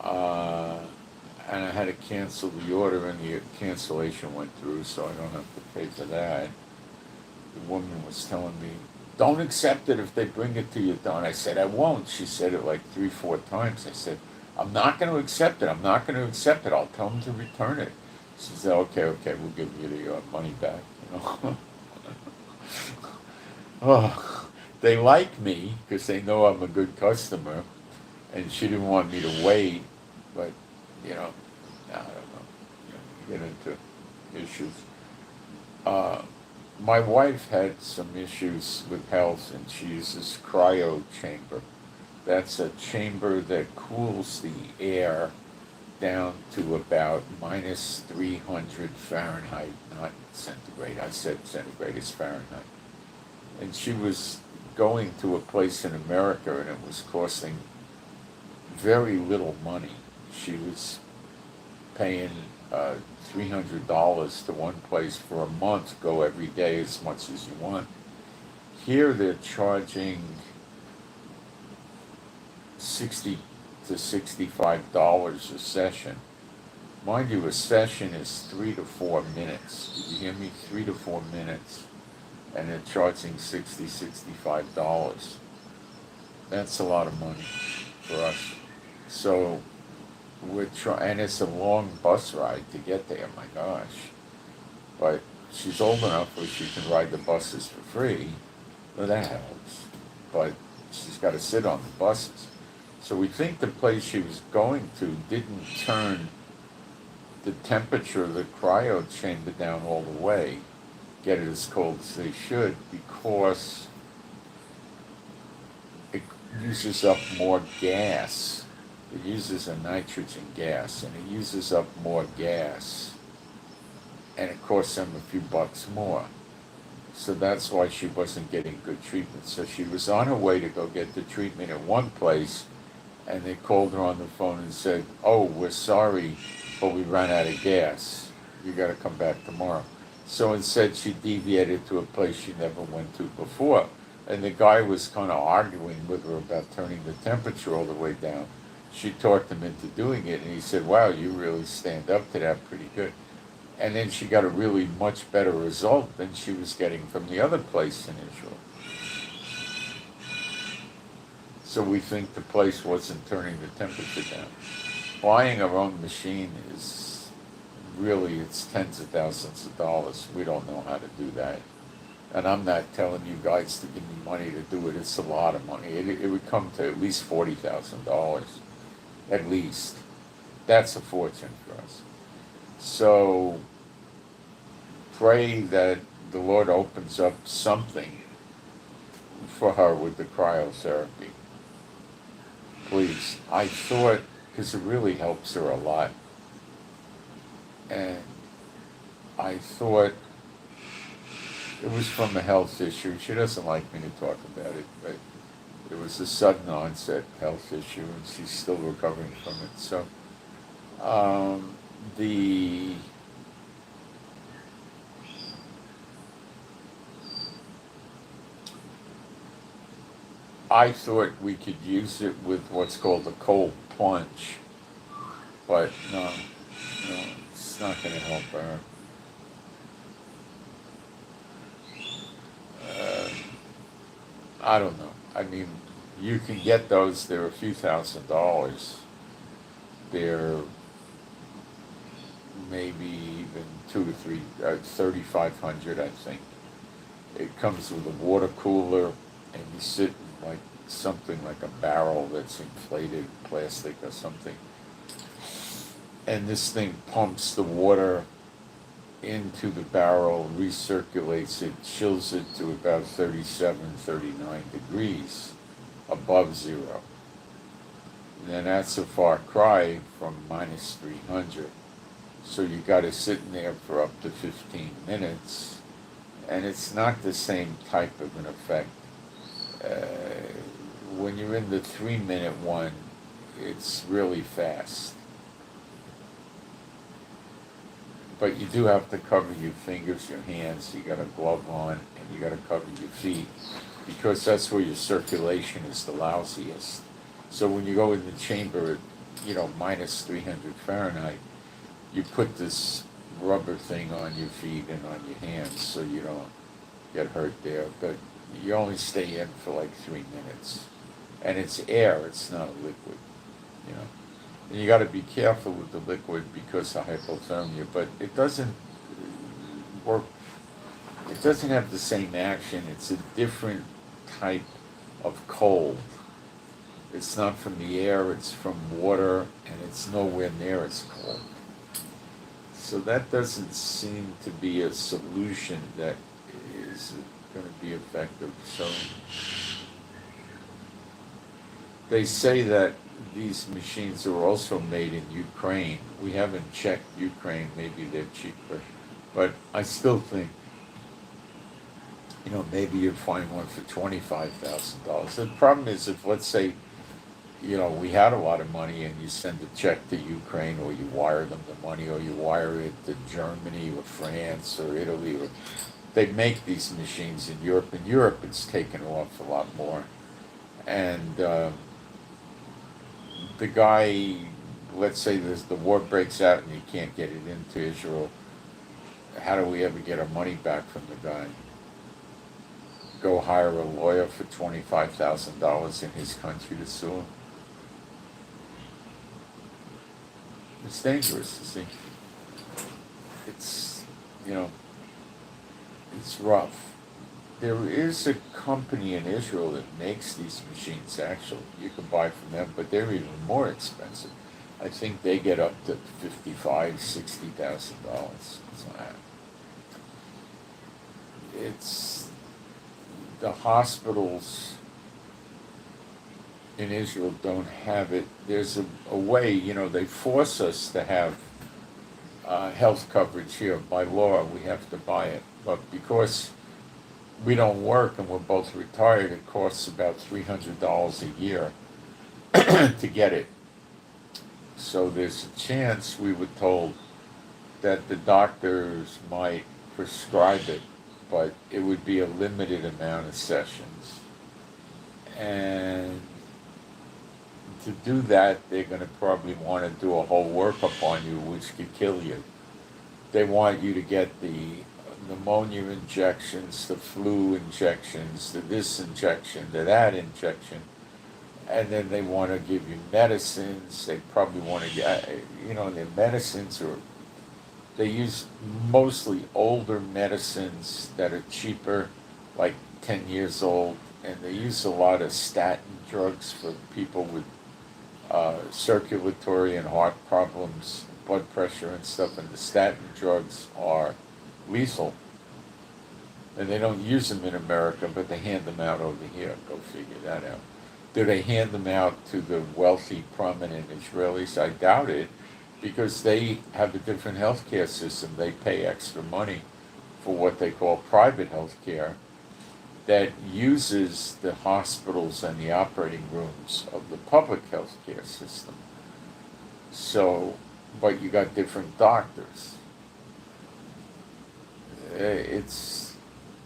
And I had to cancel the order, and the cancellation went through, so I don't have to pay for that. The woman was telling me, don't accept it if they bring it to you, Don. I said, I won't. She said it like 3-4 times. I said, I'm not going to accept it. I'm not going to accept it. I'll tell them to return it. She said, okay, we'll give you the money back. You know? Oh, they like me because they know I'm a good customer, and she didn't want me to wait, but, you know, I don't know. You get into issues. My wife had some issues with health, and she uses cryo chamber. That's a chamber that cools the air down to about minus 300 Fahrenheit, not centigrade. I said centigrade is Fahrenheit. And she was going to a place in America, and it was costing very little money. She was paying $300 to one place for a month, go every day as much as you want. Here they're charging $60 to $65 a session. Mind you, a session is 3 to 4 minutes. Did you hear me? 3 to 4 minutes. And they're charging $60, $65. That's a lot of money for us. So we're trying, and it's a long bus ride to get there, my gosh. But she's old enough where she can ride the buses for free. Well, that helps. But she's got to sit on the buses. So we think the place she was going to didn't turn the temperature of the cryo chamber down all the way, get it as cold as they should, because it uses up more gas. It uses a nitrogen gas, and it uses up more gas, and it costs them a few bucks more. So that's why she wasn't getting good treatment. So she was on her way to go get the treatment at one place, and they called her on the phone and said, oh, we're sorry, but we ran out of gas. You got to come back tomorrow. So instead she deviated to a place she never went to before. And the guy was kind of arguing with her about turning the temperature all the way down. She talked him into doing it, and he said, wow, you really stand up to that pretty good. And then she got a really much better result than she was getting from the other place in Israel. So we think the place wasn't turning the temperature down. Buying our own machine is really, it's tens of thousands of dollars. We don't know how to do that. And I'm not telling you guys to give me money to do it. It's a lot of money. It would come to at least $40,000. At least. That's a fortune for us. So pray that the Lord opens up something for her with the cryotherapy. Please. I thought, because it really helps her a lot. And I thought it was from a health issue. She doesn't like me to talk about it, but it was a sudden onset health issue, and she's still recovering from it. So I thought we could use it with what's called a cold plunge, but no, it's not going to help her. I don't know. I mean, you can get those. They're a few $1,000s. They're maybe even two to three, 3,500, I think. It comes with a water cooler, and you sit in like something like a barrel that's inflated plastic or something. And this thing pumps the water into the barrel, recirculates it, chills it to about 37, 39 degrees above zero. And then that's a far cry from minus 300. So you got to sit in there for up to 15 minutes, and it's not the same type of an effect. When you're in the 3-minute one, it's really fast. But you do have to cover your fingers, your hands, you got a glove on, and you got to cover your feet, because that's where your circulation is the lousiest. So when you go in the chamber at, minus 300 Fahrenheit, you put this rubber thing on your feet and on your hands so you don't get hurt there. But you only stay in for like 3 minutes. And it's air, it's not a liquid, And you got to be careful with the liquid because of hypothermia, but it doesn't work. It doesn't have the same action. It's a different type of cold. It's not from the air, it's from water, and it's nowhere near as cold. So that doesn't seem to be a solution that is going to be effective. So they say that these machines are also made in Ukraine. We haven't checked Ukraine, maybe they're cheaper. But I still think, maybe you'd find one for $25,000. The problem is if, let's say, we had a lot of money and you send a check to Ukraine, or you wire them the money, or you wire it to Germany or France or Italy, or they make these machines in Europe. In Europe, it's taken off a lot more. And the guy, let's say the war breaks out and you can't get it into Israel, how do we ever get our money back from the guy? Go hire a lawyer for $25,000 in his country to sue him? It's dangerous, you see. It's, it's rough. There is a company in Israel that makes these machines, actually. You can buy from them, but they're even more expensive. I think they get up to $55,000, $60,000. It's the hospitals in Israel don't have it. There's a way, they force us to have health coverage here. By law, we have to buy it. But because we don't work and we're both retired, it costs about $300 a year to get it. So there's a chance, we were told, that the doctors might prescribe it, but it would be a limited amount of sessions. And to do that, they're going to probably want to do a whole workup on you, which could kill you. They want you to get the pneumonia injections, the flu injections, the this injection, the that injection, and then they want to give you medicines. They probably want to get, their medicines are, they use mostly older medicines that are cheaper, like 10 years old, and they use a lot of statin drugs for people with circulatory and heart problems, blood pressure and stuff, and the statin drugs are lethal. And they don't use them in America, but they hand them out over here. Go figure that out. Do they hand them out to the wealthy, prominent Israelis? I doubt it, because they have a different healthcare system. They pay extra money for what they call private health care that uses the hospitals and the operating rooms of the public health care system. So, but you got different doctors.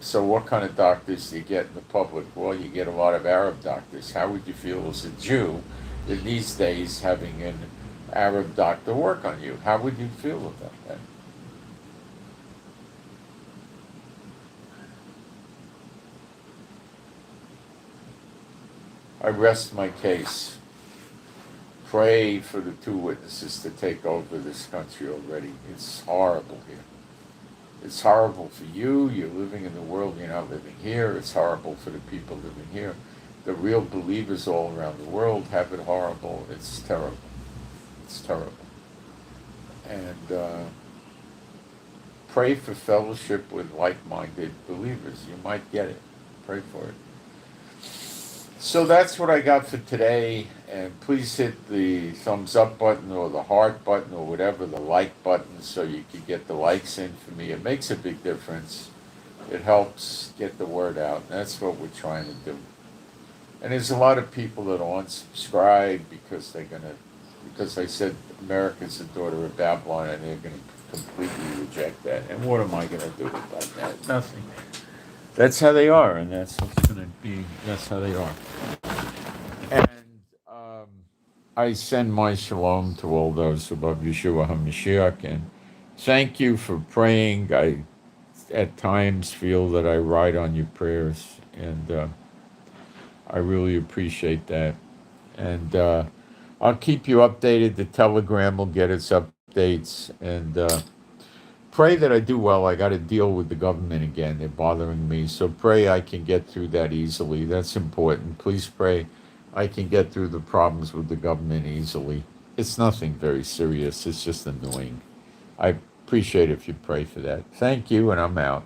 So what kind of doctors do you get in the public? Well, you get a lot of Arab doctors. How would you feel as a Jew in these days having an Arab doctor work on you? How would you feel about that? I rest my case. Pray for the two witnesses to take over this country already. It's horrible here. It's horrible for you. You're living in the world. You're not living here. It's horrible for the people living here. The real believers all around the world have it horrible. It's terrible. It's terrible. And pray for fellowship with like-minded believers. You might get it. Pray for it. So that's what I got for today. And please hit the thumbs up button or the heart button or whatever, the like button, so you can get the likes in for me. It makes a big difference. It helps get the word out. That's what we're trying to do. And there's a lot of people that unsubscribe because I said America's the daughter of Babylon, and they're going to completely reject that. And what am I going to do about that? Nothing. That's how they are, and that's what's going to be. That's how they are. And I send my shalom to all those who love Yeshua HaMashiach, and thank you for praying. I, at times, feel that I ride on your prayers, and I really appreciate that. And I'll keep you updated. The Telegram will get its updates, and pray that I do well. I got to deal with the government again. They're bothering me. So pray I can get through that easily. That's important. Please pray I can get through the problems with the government easily. It's nothing very serious. It's just annoying. I appreciate if you pray for that. Thank you, and I'm out.